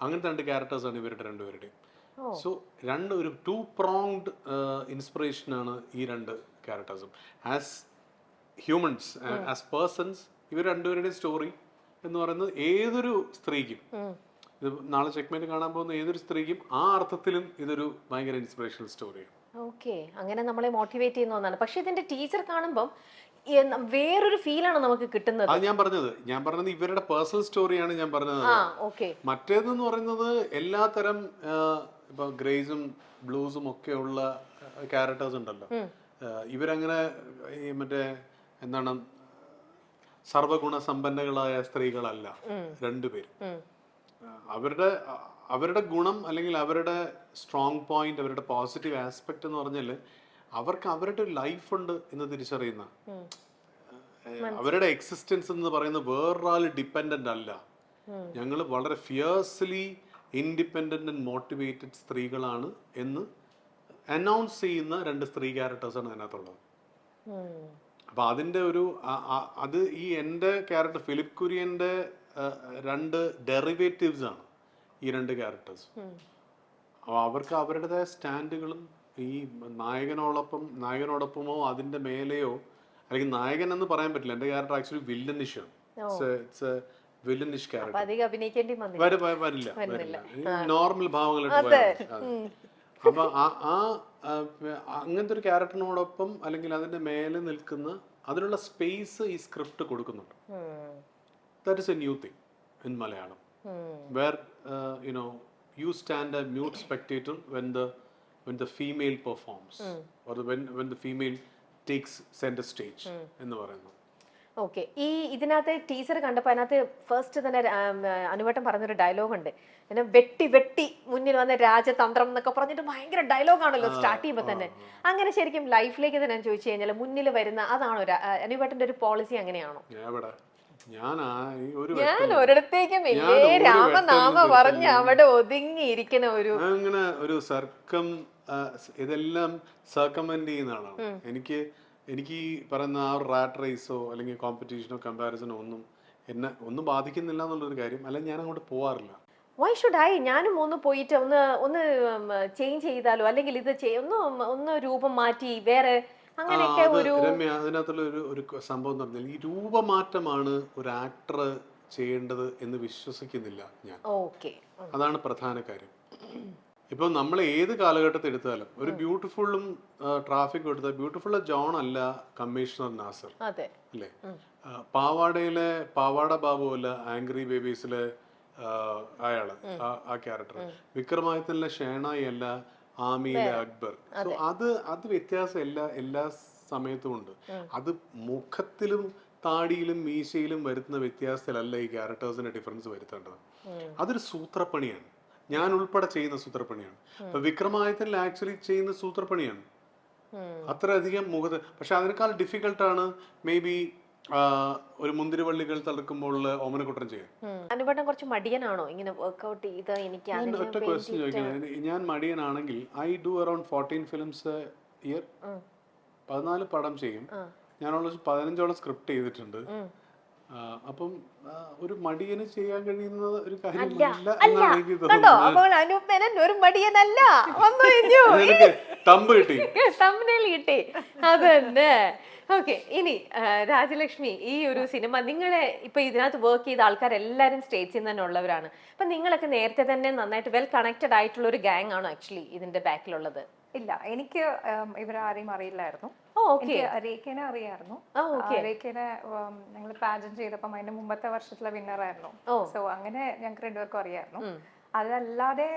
അങ്ങനത്തെ 2 ക്യാരക്ടേഴ്സാണ് ഇവരുടെ 2 പേരുടെയും. സോ ഒരു 2-pronged ഇൻസ്പിറേഷനാണ് ഈ 2 ക്യാരക്ടേഴ്സും. ആസ് ഹ്യൂമൻസ്, ആസ് പേഴ്സൺസ്, ഇവർ 2 പേരുടെയും സ്റ്റോറി എന്ന് പറയുന്നത് ഏതൊരു സ്ത്രീക്കും, ഇത് നാളെ ചെക്ക്മേറ്റ് കാണാൻ പോകുന്ന ഏതൊരു സ്ത്രീക്കും ആ അർത്ഥത്തിലും ഇതൊരു ഭയങ്കര ഇൻസ്പിറേഷണൽ സ്റ്റോറിയാണ്. ഓക്കെ, അങ്ങനെ നമ്മളെ മോട്ടിവേറ്റ് ചെയ്യുന്ന ഒന്നാണ്. പക്ഷെ ഇതിന്റെ ടീച്ചർ കാണുമ്പോൾ വേറൊരു ഫീലാണ് നമുക്ക് കിട്ടുന്നത്. ഞാൻ പറഞ്ഞത് ഇവരുടെ പേഴ്സണൽ സ്റ്റോറിയാണ് ഞാൻ പറഞ്ഞത്. മറ്റേതെന്ന് പറയുന്നത് എല്ലാത്തരം ഇപ്പൊ ഗ്രേസും ബ്ലൂസും ഒക്കെ ഉള്ള ക്യാരക്ടേഴ്സ് ഉണ്ടല്ലോ. ഇവരങ്ങനെ ഈ മറ്റേ എന്താണ് സർവഗുണ സമ്പന്നകളായ സ്ത്രീകളല്ല 2 പേരും. അവരുടെ ഗുണം അല്ലെങ്കിൽ അവരുടെ സ്ട്രോങ് പോയിന്റ്, അവരുടെ പോസിറ്റീവ് ആസ്പെക്ട് എന്ന് പറഞ്ഞാൽ അവർക്ക് അവരുടെ ഒരു ലൈഫ് ഉണ്ട് എന്ന് തിരിച്ചറിയുന്ന, അവരുടെ എക്സിസ്റ്റൻസ് എന്ന് പറയുന്നത് വേറൊരാൾ ഡിപ്പെൻഡന്റ് അല്ല. ഞങ്ങൾ വളരെ ഫിയേഴ്സ്ലി ഇൻഡിപെൻഡന്റ് ആൻഡ് മോട്ടിവേറ്റഡ് സ്ത്രീകളാണ് എന്ന് അനൗൺസ് ചെയ്യുന്ന 2 സ്ത്രീ ക്യാരക്ടേഴ്സാണ് അതിനകത്തുള്ളത്. അപ്പൊ അതിന്റെ ഒരു അത് ഈ എൻ്റെ ക്യാരക്ടർ ഫിലിപ്പ് കുര്യന്റെ 2 ഡെറിവേറ്റീവ്സ് ആണ് ഈ 2 ക്യാരക്ടേഴ്സ്. അപ്പോൾ അവർക്ക് അവരുടേതായ സ്റ്റാൻഡുകളും ഈ നായകനോടൊപ്പമോ അതിന്റെ മേലെയോ, അല്ലെങ്കിൽ നായകൻ എന്ന് പറയാൻ പറ്റില്ല. എന്റെ ക്യാരക്ടർ ആക്ച്വലി വില്ലനിഷ് ആണ്. It's a villainish character. വരില്ല, നോർമൽ ഭാവങ്ങളായിട്ട്. അപ്പൊ അങ്ങനത്തെ ഒരു ക്യാരക്ടറിനോടൊപ്പം അല്ലെങ്കിൽ അതിന്റെ മേലെ നിൽക്കുന്ന അതിനുള്ള സ്പേസ് ഈ സ്ക്രിപ്റ്റ് കൊടുക്കുന്നുണ്ട്. That is a new thing in Malayalam, where you stand a mute spectator when the female performs, or when the female takes center stage എന്ന് പറയുന്നു. ഓക്കെ, ഈ ഇതിനകത്ത് ടീച്ചർ കണ്ടപ്പോൾ അതിനകത്ത് ഫസ്റ്റ് തന്നെ അനുവട്ടം പറഞ്ഞൊരു ഡയലോഗ് ഉണ്ട്, പിന്നെ വെട്ടി വെട്ടി മുന്നിൽ വന്ന രാജതന്ത്രം എന്നൊക്കെ പറഞ്ഞിട്ട് ഭയങ്കര ഡയലോഗാണല്ലോ സ്റ്റാർട്ട് ചെയ്യുമ്പോൾ തന്നെ. അങ്ങനെ ശരിക്കും ലൈഫിലേക്ക് തന്നെ ചോദിച്ചു കഴിഞ്ഞാൽ മുന്നിൽ വരുന്ന അതാണോ അനുവട്ടന്റെ ഒരു പോളിസി? അങ്ങനെയാണോ? ഞാൻ ഒരിടത്തേക്കും രാമനാമ പറഞ്ഞ് അവിടെ ഒതുങ്ങിയിരിക്കുന്ന ഒരു സർക്കം, ഇതെല്ലാം സർക്കമെന്റ് ചെയ്യുന്ന ആളാണ്. എനിക്ക് ഈ പറയുന്ന ആ ഒരു റാറ്റ് റേസോ അല്ലെങ്കിൽ കോമ്പറ്റീഷനോ കമ്പാരിസണോ ഒന്നും ബാധിക്കുന്നില്ല എന്നുള്ളൊരു കാര്യം. അല്ലെങ്കിൽ ഞാൻ അങ്ങോട്ട് പോവാറില്ല. Why should I? ഞാനും ഒന്ന് പോയിട്ട് ഒന്ന് ചേഞ്ച് ചെയ്താലോ, അല്ലെങ്കിൽ ഇത് ഒന്ന് രൂപം മാറ്റി വേറെ അങ്ങനെയൊക്കെ രമ്യ, അതിനകത്തുള്ള ഒരു സംഭവം എന്ന് പറഞ്ഞാൽ ഈ രൂപമാറ്റമാണ് ഒരു ആക്ടർ ചെയ്യേണ്ടത് എന്ന് വിശ്വസിക്കുന്നില്ല ഞാൻ. അതാണ് പ്രധാന കാര്യം. ഇപ്പൊ നമ്മൾ ഏത് കാലഘട്ടത്തിൽ എടുത്താലും ഒരു ബ്യൂട്ടിഫുള്ളും ട്രാഫിക്കും എടുത്താൽ ബ്യൂട്ടിഫുൾ ജോൺ അല്ല കമ്മീഷണർ നാസർ അല്ലേ? പാവാട ബാബു അല്ല ആംഗ്രി ബേബീസിലെ അയാള് ആ ക്യാരക്ടർ. വിക്രമാദിത്യനിലെ ഷേണായി അല്ല ആമിയിലെ അക്ബർ. സോ അത് വ്യത്യാസം എല്ലാ സമയത്തും ഉണ്ട്. അത് മുഖത്തിലും താടിയിലും മീശയിലും വരുത്തുന്ന വ്യത്യാസത്തിലല്ല ഈ ക്യാരക്ടേഴ്സിന്റെ ഡിഫറൻസ് വരുത്തേണ്ടത്. അതൊരു സൂത്രപ്പണിയാണ്. ഞാൻ ഉൾപ്പെടെ ചെയ്യുന്ന സൂത്രപ്പണിയാണ്. അപ്പൊ വിക്രമാദിത്യനിൽ ആക്ച്വലി ചെയ്യുന്ന സൂത്രപ്പണിയാണ് അത്രയധികം മുഖത്ത്. പക്ഷെ അതിനേക്കാൾ ഡിഫിക്കൽട്ടാണ് മേ ബി ഒരു മുന്തിരിവള്ളികൾ തളർക്കുമ്പോൾ ഓമനക്കുട്ടൻ ചെയ്യാൻ. അനുപേട്ടൻ കുറച്ച് മടിയനാണോ ഇങ്ങനെ വർക്ക്ഔട്ട് ചെയ്ത്? എനിക്ക് ഒറ്റ ക്വസ്റ്റ്യൻ ചോദിക്കുന്നത്, ഞാൻ മടിയനാണെങ്കിൽ I do around 14 films year. 14 പടം ചെയ്യും. ഞാനുള്ള 15ഓളം സ്ക്രിപ്റ്റ് ചെയ്തിട്ടുണ്ട്. അപ്പം ഒരു മടിയന് ചെയ്യാൻ കഴിയുന്ന ഒരു കാര്യമല്ല എന്നാണ് എനിക്ക് തോന്നുന്നത്. ഒരു മടിയനല്ല, തമ്പ് കിട്ടി, തമ്പനയിൽ കിട്ടി. അതന്നെ. ഓക്കെ, ഇനി രാജലക്ഷ്മി, ഈ ഒരു സിനിമ നിങ്ങളെ ഇപ്പൊ ഇതിനകത്ത് വർക്ക് ചെയ്ത ആൾക്കാരെല്ലാരും സ്റ്റേറ്റ്സിൽ നിന്ന് തന്നെ ഉള്ളവരാണ്. അപ്പൊ നിങ്ങളൊക്കെ നേരത്തെ തന്നെ നന്നായിട്ട് വെൽ കണക്റ്റഡ് ആയിട്ടുള്ള ഒരു ഗാങ് ആണോ ആക്ച്വലി ഇതിന്റെ ബാക്കിലുള്ളത്? ഇല്ല, എനിക്ക് ഇവരാരെയും അറിയില്ലായിരുന്നു. രേഖനെ അറിയായിരുന്നു. രേഖനെ ഞങ്ങൾ പാജൻ ചെയ്തപ്പം അതിന്റെ മുമ്പത്തെ വർഷത്തിലെ വിന്നറായിരുന്നു. സോ അങ്ങനെ ഞങ്ങൾക്ക് രണ്ടുപേർക്കും അറിയായിരുന്നു. അതല്ലാതെ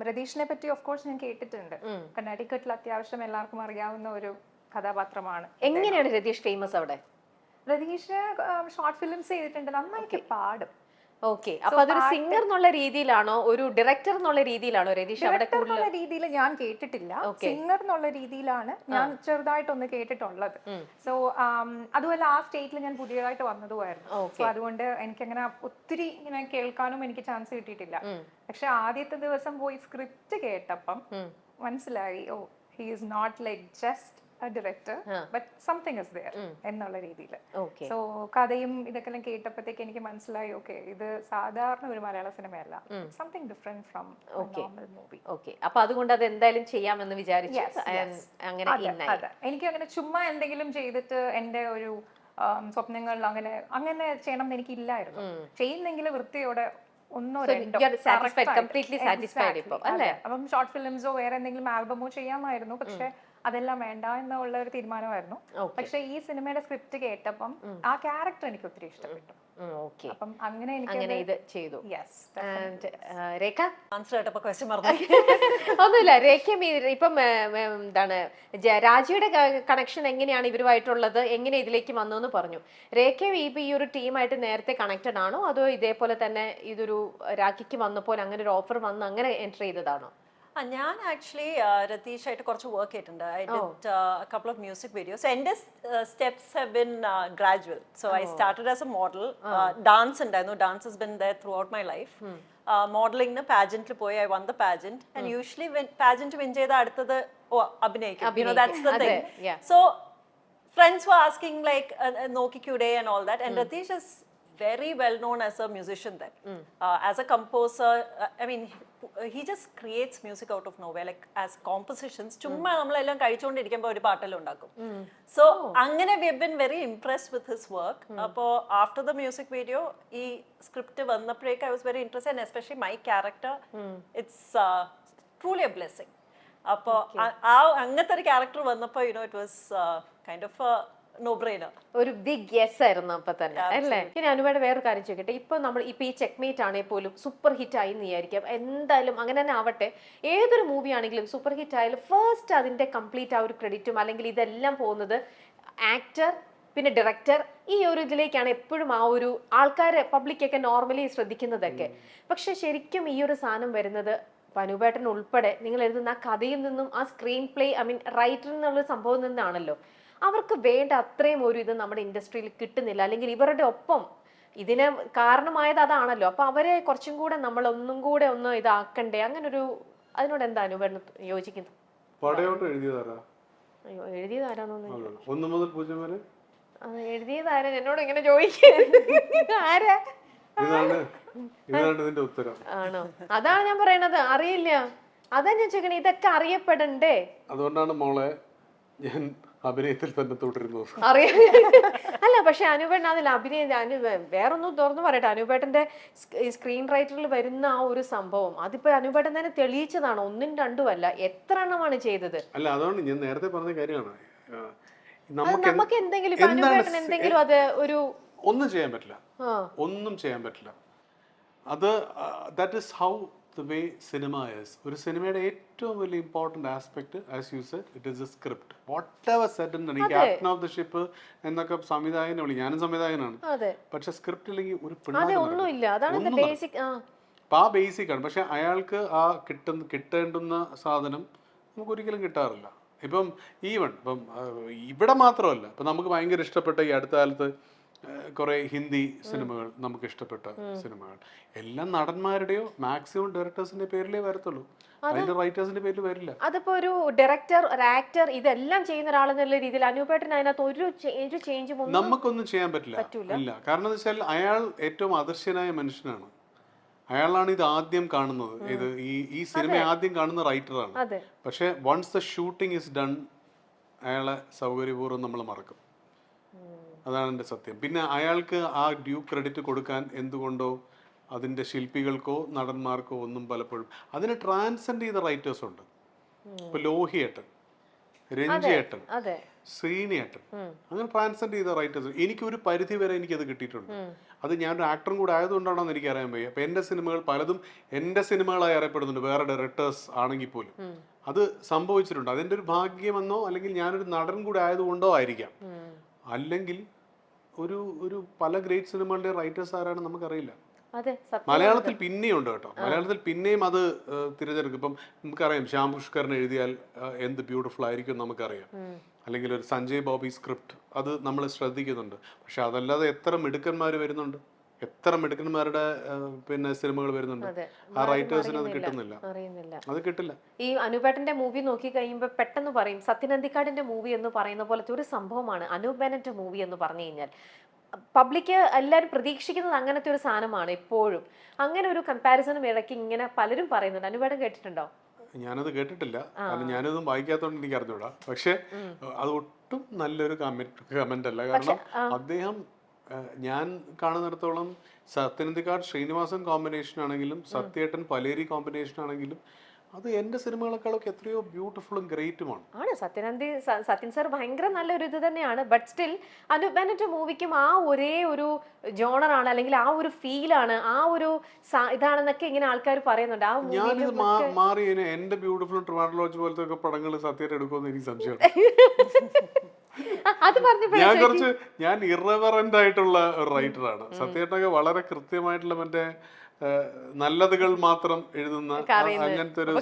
രതീഷിനെ പറ്റി ഓഫ് കോഴ്സ് ഞാൻ കേട്ടിട്ടുണ്ട്. കർണാടകത്തിൽ അത്യാവശ്യം എല്ലാവർക്കും അറിയാവുന്ന ഒരു കഥാപാത്രമാണ്. എങ്ങനെയാണ് രതീഷ് ഫേമസ് അവിടെ? രതീഷ് ഷോർട്ട് ഫിലിംസ് ചെയ്തിട്ടുണ്ട്, നന്നായിട്ട് പാടും. ഓക്കെ, അപ്പൊ അതൊരു സിംഗർ എന്നുള്ള രീതിയിലാണോ ഒരു ഡയറക്ടർ എന്നുള്ള രീതിയിലാണോ രതീഷ് അവിടെ? എന്നുള്ള രീതിയിൽ ഞാൻ കേട്ടിട്ടില്ല, സിംഗർ എന്നുള്ള രീതിയിലാണ് ഞാൻ ചെറുതായിട്ടൊന്ന് കേട്ടിട്ടുള്ളത്. സോ അതുപോലെ ആ സ്റ്റേറ്റിൽ ഞാൻ പുതിയതായിട്ട് വന്നതുമായിരുന്നു. സോ അതുകൊണ്ട് എനിക്കങ്ങനെ ഒത്തിരി ഇങ്ങനെ കേൾക്കാനും എനിക്ക് ചാൻസ് കിട്ടിയിട്ടില്ല. പക്ഷെ ആദ്യത്തെ ദിവസം പോയി സ്ക്രിപ്റ്റ് കേട്ടപ്പം മനസ്സിലായി, oh he is not like just director but something is there എന്നുള്ള രീതിയിൽ. സോ കഥയും ഇതൊക്കെ കേട്ടപ്പോഴത്തേക്ക് എനിക്ക് മനസ്സിലായി, ഓക്കെ ഇത് സാധാരണ ഒരു മലയാള സിനിമയല്ല, something different from normal movie. Okay, അപ്പൊ അതുകൊണ്ട് അത് എന്തായാലും ചെയ്യാമെന്ന് വിചാരിച്ചു. അങ്ങനെ എനിക്ക് അങ്ങനെ ചുമ്മാ എന്തെങ്കിലും ചെയ്തിട്ട് എന്റെ ഒരു സ്വപ്നങ്ങളിൽ അങ്ങനെ ചെയ്യണം എന്ന് എനിക്ക് ഇല്ലായിരുന്നു. ചെയ്യുന്നെങ്കിൽ വൃത്തിയോടെ ഒന്നോ രണ്ടോ. അപ്പം ഷോർട്ട് ഫിലിംസോ വേറെ എന്തെങ്കിലും ആൽബമോ ചെയ്യാമായിരുന്നു, പക്ഷെ അതെല്ലാം വേണ്ട എന്നുള്ള ഒരു തീരുമാനമായിരുന്നു. പക്ഷെ ഈ സിനിമയുടെ സ്ക്രിപ്റ്റ് കേട്ടപ്പം ആ ക്യാരക്ടർ എനിക്ക് ഒത്തിരി ഇഷ്ടപ്പെട്ടു. അപ്പം അങ്ങനെ ഇത് ചെയ്തു. രേഖ ഒന്നുമില്ല, രേഖ ഇപ്പം എന്താണ് രാജിയുടെ കണക്ഷൻ എങ്ങനെയാണ് ഇവരുമായിട്ടുള്ളത്, എങ്ങനെ ഇതിലേക്ക് വന്നു എന്ന് പറഞ്ഞു. രേഖ ഇപ്പൊ ഈ ഒരു ടീമായിട്ട് നേരത്തെ കണക്റ്റഡ് ആണോ, അതോ ഇതേപോലെ തന്നെ ഇതൊരു രാഖിക്ക് വന്നപ്പോൾ അങ്ങനെ ഒരു ഓഫർ വന്ന് അങ്ങനെ എൻറ്റർ ചെയ്തതാണോ? ഞാൻ ആക്ച്വലി രതീഷ് ആയിട്ട് കുറച്ച് വർക്ക് ചെയ്തിട്ടുണ്ട്. I did a couple of music videos. So എൻ്റെ steps have been gradual. So I started as a model. Dance ഉണ്ടായിരുന്നു. Dance has been there throughout my life. മോഡലിംഗിന് പാജന്റിൽ പോയി I one the pageant. And usually pageant win ചെയ്ത അടുത്തത് അഭിനയിക്കും. You know, that's the thing. So friends were asking like നോക്കിക്കൂടെ and all that. And Ratish is very well known as a musician then. As a composer, I mean, he just creates music out of nowhere, like as compositions. ചുമ്മാ നമ്മളെല്ലാം കഴിച്ചുകൊണ്ടിരിക്കുമ്പോൾ ഒരു പാട്ടെല്ലാം ഉണ്ടാക്കും. So അങ്ങനെ we have been very impressed with his work. അപ്പോൾ after the music video, ഈ script വന്നപ്പോഴേക്ക് I was very interested, and especially my character, it's truly a blessing. അപ്പോൾ അങ്ങനത്തെ ഒരു ക്യാരക്ടർ വന്നപ്പോൾ you know it was kind of a no brainer. ഒരു big yes ആയിരുന്നു അപ്പൊ തന്നെ, അല്ലേ? ഇനി അനുപയുടെ വേറൊരു കാര്യം ചോദിക്കട്ടെ, ഇപ്പൊ നമ്മൾ ഇപ്പൊ ഈ ചെക്ക്മേറ്റ് ആണെങ്കിൽ പോലും സൂപ്പർ ഹിറ്റ് ആയി എന്ന് വിചാരിക്കാം. എന്തായാലും അങ്ങനെ തന്നെ ആവട്ടെ, ഏതൊരു മൂവി ആണെങ്കിലും സൂപ്പർ ഹിറ്റ് ആയാലും ഫസ്റ്റ് അതിന്റെ കംപ്ലീറ്റ് ആ ഒരു ക്രെഡിറ്റും അല്ലെങ്കിൽ ഇതെല്ലാം പോകുന്നത് ആക്ടർ പിന്നെ ഡയറക്ടർ ഈ ഒരു ഇതിലേക്കാണ് എപ്പോഴും ആ ഒരു ആൾക്കാരെ പബ്ലിക്കൊക്കെ നോർമലി ശ്രദ്ധിക്കുന്നതൊക്കെ. പക്ഷെ ശരിക്കും ഈ ഒരു സാധനം വരുന്നത് അനുപേട്ടൻ ഉൾപ്പെടെ നിങ്ങൾ എഴുതുന്ന ആ കഥയിൽ നിന്നും ആ screen play I mean writer എന്നുള്ള സംഭവം നിന്നാണല്ലോ. അവർക്ക് വേണ്ട അത്രയും ഒരു ഇത് നമ്മുടെ ഇൻഡസ്ട്രിയിൽ കിട്ടുന്നില്ല, അല്ലെങ്കിൽ ഇവരുടെ ഒപ്പം ഇതിന് കാരണമായത് അതാണല്ലോ. അപ്പൊ അവരെ കുറച്ചും കൂടെ നമ്മൾ ഒന്നും കൂടെ ഒന്ന് ഇതാക്കണ്ടേ, അങ്ങനെ ഒരു അതിനോട് എന്താ അനുപേട്ടൻ യോജിക്കുന്നത്? എഴുതിയതാരാ എന്നോട് ഇങ്ങനെ ചോദിക്കുന്നത്? ആരാ? ആണോ? അതാണ് ഞാൻ പറയണത്, അറിയില്ല. അതാ ഞാൻ ചോദിക്കണേ, ഇതൊക്കെ അറിയപ്പെടണ്ടേ? അതുകൊണ്ടാണ് മോളെ ഞാൻ അഭിനയത്തിൽ തന്നെ തുടരുന്നു. അറിയാം. അല്ല, പക്ഷെ അനുപേട്ടൻ അതിൽ വേറൊന്നും തുറന്നു പറയട്ടെ, അനുപേട്ടന്റെ സ്ക്രീൻ റൈറ്ററിൽ വരുന്ന ആ ഒരു സംഭവം അതിപ്പോ അനുപേട്ടൻ തന്നെ തെളിയിച്ചതാണ്, ഒന്നും രണ്ടും അല്ല, എത്ര എണ്ണമാണ് ചെയ്തത്. അല്ല, അതുകൊണ്ട് ഞാൻ നേരത്തെ പറഞ്ഞ കാര്യമാണ്, നമുക്ക് എന്തെങ്കിലും അനുപേട്ടൻ എന്തെങ്കിലും അത് ഒരു ഒന്നും ചെയ്യാൻ പറ്റില്ല, ഒന്നും ചെയ്യാൻ പറ്റില്ല. അത് that is how the way cinema is. ഒരു സിനിമയുടെ ഏറ്റവും വലിയ important aspect as you said it is a script. Whatever said ഉണ്ട്, ഈ ക്യാപ്റ്റൻ ഓഫ് ദ ഷിപ്പ് എന്നൊക്കെ സംവിധായകനെ വിളി, ഞാനും സംവിധായകനാണ്, പക്ഷെ സ്ക്രിപ്റ്റ് ഇല്ലെങ്കിൽ ഒരു ആ ബേസിക് ആണ്. പക്ഷെ അയാൾക്ക് ആ കിട്ടേണ്ടുന്ന സാധനം നമുക്ക് ഒരിക്കലും കിട്ടാറില്ല. ഇപ്പം ഈവൺ ഇപ്പം ഇവിടെ മാത്രമല്ല, ഇപ്പം നമുക്ക് ഭയങ്കര ഇഷ്ടപ്പെട്ട ഈ അടുത്ത കാലത്ത് കുറെ ഹിന്ദി സിനിമകൾ നമുക്ക് ഇഷ്ടപ്പെട്ട സിനിമകൾ എല്ലാം നടന്മാരുടെയോ മാക്സിമം ഡയറക്ടേഴ്സിന്റെ പേരിലേ വരത്തുള്ളൂ, അതിന്റെ റൈറ്റേഴ്സിന്റെ പേരിൽ വരില്ല. അതിപ്പോ ഒരു ഡയറക്ടർ, ഒരു ആക്ടർ ഇതെല്ലാം ചെയ്യുന്ന ഒരാളെന്നുള്ള രീതിയിൽ അനൂപേട്ടൻ അതിനകത്ത് ഒരു ചേഞ്ചും നമുക്കൊന്നും ചെയ്യാൻ പറ്റില്ല. ഇല്ല, കാരണം എന്ന് വെച്ചാൽ അയാൾ ഏറ്റവും അദർശ്യനായ മനുഷ്യനാണ്. അയാളാണ് ഇത് ആദ്യം കാണുന്നത്, ഇത് ഈ സിനിമ ആദ്യം കാണുന്ന റൈറ്ററാണ്. പക്ഷെ once the shooting is done അയാളെ സൗകര്യപൂർവ്വം നമ്മൾ മറക്കും. അതാണ് എൻ്റെ സത്യം. പിന്നെ അയാൾക്ക് ആ ഡ്യൂ ക്രെഡിറ്റ് കൊടുക്കാൻ എന്തുകൊണ്ടോ അതിൻ്റെ ശില്പികൾക്കോ നടന്മാർക്കോ ഒന്നും പലപ്പോഴും അതിനെ ട്രാൻസെൻഡ് ചെയ്ത റൈറ്റേഴ്സ് ഉണ്ട്. ഇപ്പൊ ലോഹിയേട്ടൻ, രഞ്ജിയേട്ടൻ, ശ്രീനിയേട്ടൻ, അങ്ങനെ ട്രാൻസെൻഡ് ചെയ്ത റൈറ്റേഴ്സ് എനിക്കൊരു പരിധി വരെ എനിക്കത് കിട്ടിയിട്ടുണ്ട്. അത് ഞാനൊരു ആക്ടറും കൂടെ ആയതുകൊണ്ടാണോ എന്ന് എനിക്ക് അറിയാൻ വയ്യ. അപ്പൊ എൻ്റെ സിനിമകൾ പലതും എൻ്റെ സിനിമകളായി അറിയപ്പെടുന്നുണ്ട് വേറെ ഡയറക്ടേഴ്സ് ആണെങ്കിൽ പോലും. അത് സംഭവിച്ചിട്ടുണ്ട്. അതിൻ്റെ ഒരു ഭാഗ്യമെന്നോ അല്ലെങ്കിൽ ഞാനൊരു നടൻ കൂടെ ആയതുകൊണ്ടോ ആയിരിക്കാം. അല്ലെങ്കിൽ ഒരു പല ഗ്രേറ്റ് സിനിമകളുടെ റൈറ്റേഴ്സ് ആരാണ് നമുക്കറിയില്ല. മലയാളത്തിൽ പിന്നെയും ഉണ്ട് കേട്ടോ, മലയാളത്തിൽ പിന്നെയും അത് തിരഞ്ഞെടുക്കും. ഇപ്പം നമുക്കറിയാം ശ്യാം പുഷ്കറിന് എഴുതിയാൽ എന്ത് ബ്യൂട്ടിഫുൾ ആയിരിക്കും നമുക്കറിയാം. അല്ലെങ്കിൽ ഒരു സഞ്ജയ് ബോബി സ്ക്രിപ്റ്റ് അത് നമ്മൾ ശ്രദ്ധിക്കുന്നുണ്ട്. പക്ഷെ അതല്ലാതെ എത്ര മിടുക്കന്മാർ വരുന്നുണ്ട്, എത്ര മിടുക്കന്മാരുടെ പിന്നെ സിനിമകൾ വരുന്നുണ്ട്. ആ റൈറ്റേഴ്സിന് അത് കിട്ടുന്നില്ല, അത് കിട്ടില്ല. ഈ അനൂപേട്ടന്റെ മൂവി നോക്കി കഴിയുമ്പോൾ പെട്ടെന്ന് പറയും സത്യനന്ദിക്കാടിന്റെ മൂവി എന്ന് പറയുന്ന പോലത്തെ ഒരു സംഭവമാണ് അനൂപ് ബെനറ്റ് മൂവി എന്ന് പറഞ്ഞു കഴിഞ്ഞാൽ. പബ്ലിക് എല്ലാവരും പ്രതീക്ഷിക്കുന്നത് അങ്ങനത്തെ ഒരു സാധനമാണ് എപ്പോഴും. അങ്ങനെ ഒരു കമ്പാരിസണും ഇടയ്ക്ക് ഇങ്ങനെ പലരും പറയുന്നുണ്ട്. അനൂപേട്ടൻ കേട്ടിട്ടുണ്ടോ? ഞാനത് കേട്ടിട്ടില്ല, കാരണം ഞാനതൊന്നും വായിക്കാത്തോണ്ട് എനിക്ക് അറിഞ്ഞൂടാ. പക്ഷെ അത് ഒട്ടും നല്ലൊരു കമന്റ് അല്ല. കാരണം അദ്ദേഹം ഞാൻ കാണുന്നിടത്തോളം സത്യനന്ദിക്കാട് ശ്രീനിവാസൻ കോമ്പിനേഷൻ ആണെങ്കിലും സത്യേട്ടൻ പലേരി കോമ്പിനേഷൻ ആണെങ്കിലും അത് എന്റെ സിനിമകളെക്കാളൊക്കെ എത്രയോ ബ്യൂട്ടിഫുള്ളും ഗ്രേറ്റുമാണ്. സത്യൻ സാർ ഭയങ്കര നല്ലൊരു ഇത് തന്നെയാണ്. ബട്ട് സ്റ്റിൽ അനൂപ് ബെനറ്റ് മൂവിക്കും ആ ഒരേ ഒരു ജോണറാണ്, അല്ലെങ്കിൽ ആ ഒരു ഫീലാണ്, ആ ഒരു ഇതാണെന്നൊക്കെ ഇങ്ങനെ ആൾക്കാർ പറയുന്നുണ്ട്. ആ ഞാനിത് മാറി എന്റെ ബ്യൂട്ടിഫുൾ ട്രിവാൻഡ്രം ലോഡ്ജ് പോലത്തെ ഒക്കെ പടങ്ങൾ സത്യേട്ടൻ എടുക്കുമെന്ന് എനിക്ക് സംശയമാണ്. ഞാൻ ഇറവറന്റ് ആയിട്ടുള്ള ഒരു റൈറ്ററാണ്. സത്യേട്ടനൊക്കെ വളരെ കൃത്യമായിട്ടുള്ള മറ്റേ നല്ലതുകൾ മാത്രം എഴുതുന്ന അങ്ങനത്തെ ഒരു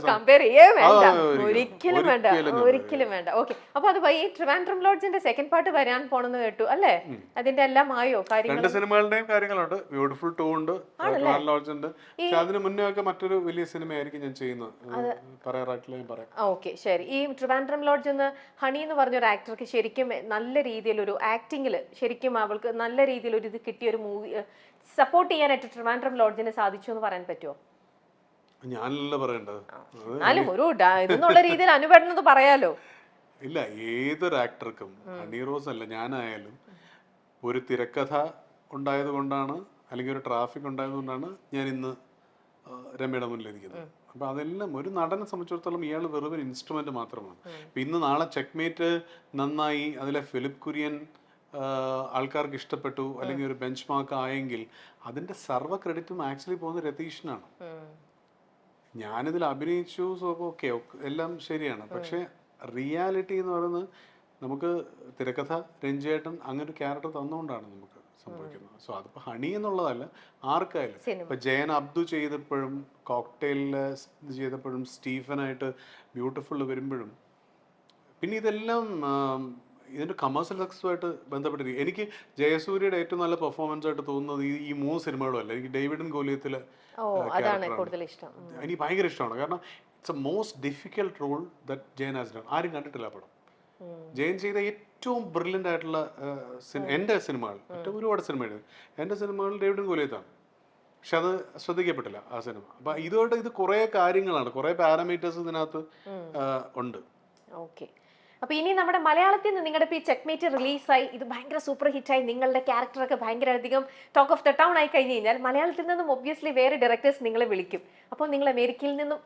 ഒരിക്കലും വേണ്ട. ഓക്കെ, അപ്പൊ അത് ഈ ട്രിവാൻഡ്രം ലോഡ്ജിന്റെ സെക്കൻഡ് പാർട്ട് വരാൻ പോണെന്ന് കേട്ടു അല്ലേ? അതിന്റെ എല്ലാം ആയോ കാര്യങ്ങൾ? രണ്ട് സിനിമകളുടെയും കാര്യങ്ങളുണ്ട്. ബ്യൂട്ടിഫുൾ 2 ഉണ്ട്, ട്രിവാൻഡ്രം ലോഡ്ജ് ഉണ്ട്. പക്ഷെ അതിന് മുന്നേ ഒക്കെ മറ്റൊരു വലിയ സിനിമയായിരിക്കും ഞാൻ ചെയ്യുന്നത്, പറയാറായിട്ടില്ല, ഞാൻ പറയാം. ഓക്കെ, ശരി. ഈ ട്രിവാൻഡ്രം ലോഡ്ജ് എന്ന് ഹണി എന്ന് പറഞ്ഞ ഒരു ആക്ടർക്ക് ശരിക്കും നല്ല രീതിയിൽ ഒരു ആക്ടിങ്ങില് ശരിക്കും അവൾക്ക് നല്ല രീതിയിൽ ഒരു ഇത് കിട്ടിയ ഒരു മൂവി സപ്പോർട്ട് ചെയ്യാനായിട്ട് ട്രിവാൻഡ്രം ലോഡ്ജിന് സാധിച്ചു എന്ന് പറയാൻ പറ്റുമോ? ഞാനല്ല പറയേണ്ടത്, എന്നാലും ഒരു ഇതെന്നുള്ള രീതിയിൽ അനുപേട്ടനത് പറയാലോ. ഇല്ല, ഏതൊരു ആക്ടർക്കും ഹണി റോസ് അല്ല ഞാനായാലും ഒരു തിരക്കഥ ഉണ്ടായത് കൊണ്ടാണ് അല്ലെങ്കിൽ ഒരു ട്രാഫിക് ഉണ്ടായത് കൊണ്ടാണ് ഞാൻ ഇന്ന് രമ്യയുടെ മുന്നിലിരിക്കുന്നത്. അപ്പൊ അതെല്ലാം ഒരു നടനെ സംബന്ധിച്ചിടത്തോളം ഇയാൾ വെറും ഒരു ഇൻസ്ട്രുമെന്റ് മാത്രമാണ്. ഇന്ന് നാളെ ചെക്ക്മേറ്റ് നന്നായി, അതിലെ ഫിലിപ്പ് കുര്യൻ ആൾക്കാർക്ക് ഇഷ്ടപ്പെട്ടു, അല്ലെങ്കിൽ ഒരു ബെഞ്ച് മാർക്ക് ആയെങ്കിൽ അതിന്റെ സർവ്വ ക്രെഡിറ്റും ആക്ച്വലി പോകുന്ന രതീഷിനാണ്. ഞാനിതിൽ അഭിനയിച്ചു, ഓക്കെ, എല്ലാം ശരിയാണ്. പക്ഷെ റിയാലിറ്റി എന്ന് പറയുന്നത് നമുക്ക് തിരക്കഥ രഞ്ജേട്ടൻ അങ്ങനെ ഒരു ക്യാരക്ടർ തന്നുകൊണ്ടാണ് നമുക്ക് സംഭവിക്കുന്നത്. സോ അതിപ്പോ ഹണി എന്നുള്ളതല്ല, ആർക്കായാലും. ഇപ്പൊ ജയൻ അബ്ദു ചെയ്തപ്പോഴും കോക്ടെയിലില് ചെയ്തപ്പോഴും സ്റ്റീഫനായിട്ട് ബ്യൂട്ടിഫുൾ വരുമ്പോഴും പിന്നെ ഇതെല്ലാം ഇതിന്റെ കമേഴ്സ്യൽ സക്സസുമായിട്ട് ബന്ധപ്പെട്ടിരിക്കും. എനിക്ക് ജയസൂര്യയുടെ ഏറ്റവും നല്ല പെർഫോമൻസ് ആയിട്ട് തോന്നുന്നത് ഈ 3 സിനിമകളും അല്ല, എനിക്ക് ഡേവിഡൻ ഗോലിയത്തിലെ എനിക്ക് ഭയങ്കര ഇഷ്ടമാണ്. കാരണം it's a most difficult role that Jayan has done. ആരും കണ്ടിട്ടില്ല ആ പടം. ജയൻ ചെയ്ത ഏറ്റവും ബ്രില്യൻ്റ് ആയിട്ടുള്ള എൻ്റെ സിനിമകൾ, ഒരുപാട് സിനിമകൾ എൻ്റെ സിനിമകൾ ഡേവിഡൻ ഗോലിയത്താണ്. പക്ഷെ അത് ശ്രദ്ധിക്കപ്പെട്ടില്ല ആ സിനിമ. അപ്പൊ ഇതോടെ ഇത് കുറെ കാര്യങ്ങളാണ്, കുറെ പാരാമീറ്റേഴ്സ് ഇതിനകത്ത് ഉണ്ട്. ഓക്കെ, അപ്പൊ ഇനി നമ്മുടെ മലയാളത്തിൽ നിന്ന് നിങ്ങളുടെ ഈ ചെക്ക്മേറ്റ് റിലീസായി, ഇത് ഭയങ്കര സൂപ്പർ ഹിറ്റായി, നിങ്ങളുടെ ക്യാരക്ടറൊക്കെ ഭയങ്കര അധികം ടോക്ക് ഓഫ് ദ ടൗൺ ആയി കഴിഞ്ഞ് കഴിഞ്ഞാൽ മലയാളത്തിൽ നിന്നും ഒബ്വിയസ്ലി വേറെ ഡയറക്ടേഴ്സ് നിങ്ങളെ വിളിക്കും. അപ്പോൾ നിങ്ങൾ അമേരിക്കയിൽ നിന്നും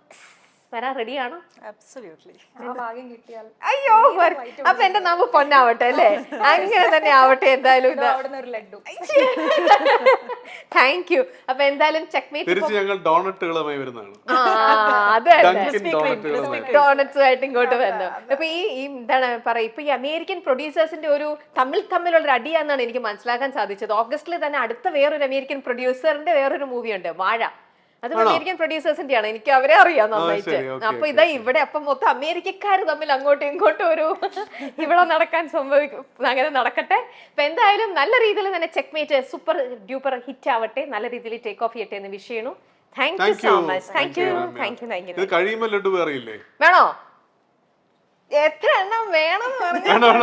വരാൻ റെഡിയാണോ? അയ്യോ, അപ്പൊ എന്റെ നാമ പൊന്നാവട്ടെ അല്ലേ? അങ്ങനെ തന്നെ ആവട്ടെ. എന്തായാലും താങ്ക് യു. അപ്പൊ എന്തായാലും ചെക്ക്മേറ്റ് ഡോണറ്റ്സുമായിട്ട് ഇങ്ങോട്ട് വന്നു. അപ്പൊ ഈ എന്താണ് പറയാ, ഇപ്പൊ ഈ അമേരിക്കൻ പ്രൊഡ്യൂസേഴ്സിന്റെ ഒരു തമ്മിലുള്ള ഒരു അടിയാന്നാണ് എനിക്ക് മനസ്സിലാക്കാൻ സാധിച്ചത്. ഓഗസ്റ്റിൽ തന്നെ അടുത്ത വേറൊരു അമേരിക്കൻ പ്രൊഡ്യൂസറിന്റെ വേറൊരു മൂവി ഉണ്ട്, വാഴ. അത് അമേരിക്കൻ പ്രൊഡ്യൂസേഴ്സിന്റെ ആണ്, എനിക്ക് അവരെ അറിയാം നന്നായിട്ട്. ശരി, okay, അപ്പൊ ഇതാ ഇവിടെ അപ്പൊ മൊത്തം അമേരിക്കക്കാർ തമ്മിൽ അങ്ങോട്ടും ഇങ്ങോട്ടും ഒരു ഇവിടെ നടക്കാൻ സംഭവിക്കും. അങ്ങനെ നടക്കട്ടെ. അപ്പൊ എന്തായാലും നല്ല രീതിയിൽ തന്നെ ചെക്ക്മേറ്റ് സൂപ്പർ ഡ്യൂപ്പർ ഹിറ്റ് ആവട്ടെ, നല്ല രീതിയിൽ ടേക്ക് ഓഫ് ചെയ്യട്ടെ എന്ന് വിഷ് ചെയ്യുന്നു. Thank you so much. Thank you. ഇത് കഴിയുമ്പോൾ ലഡു വേറിയില്ലേ? വേണോ? എത്ര എണ്ണം വേണം? വേണം.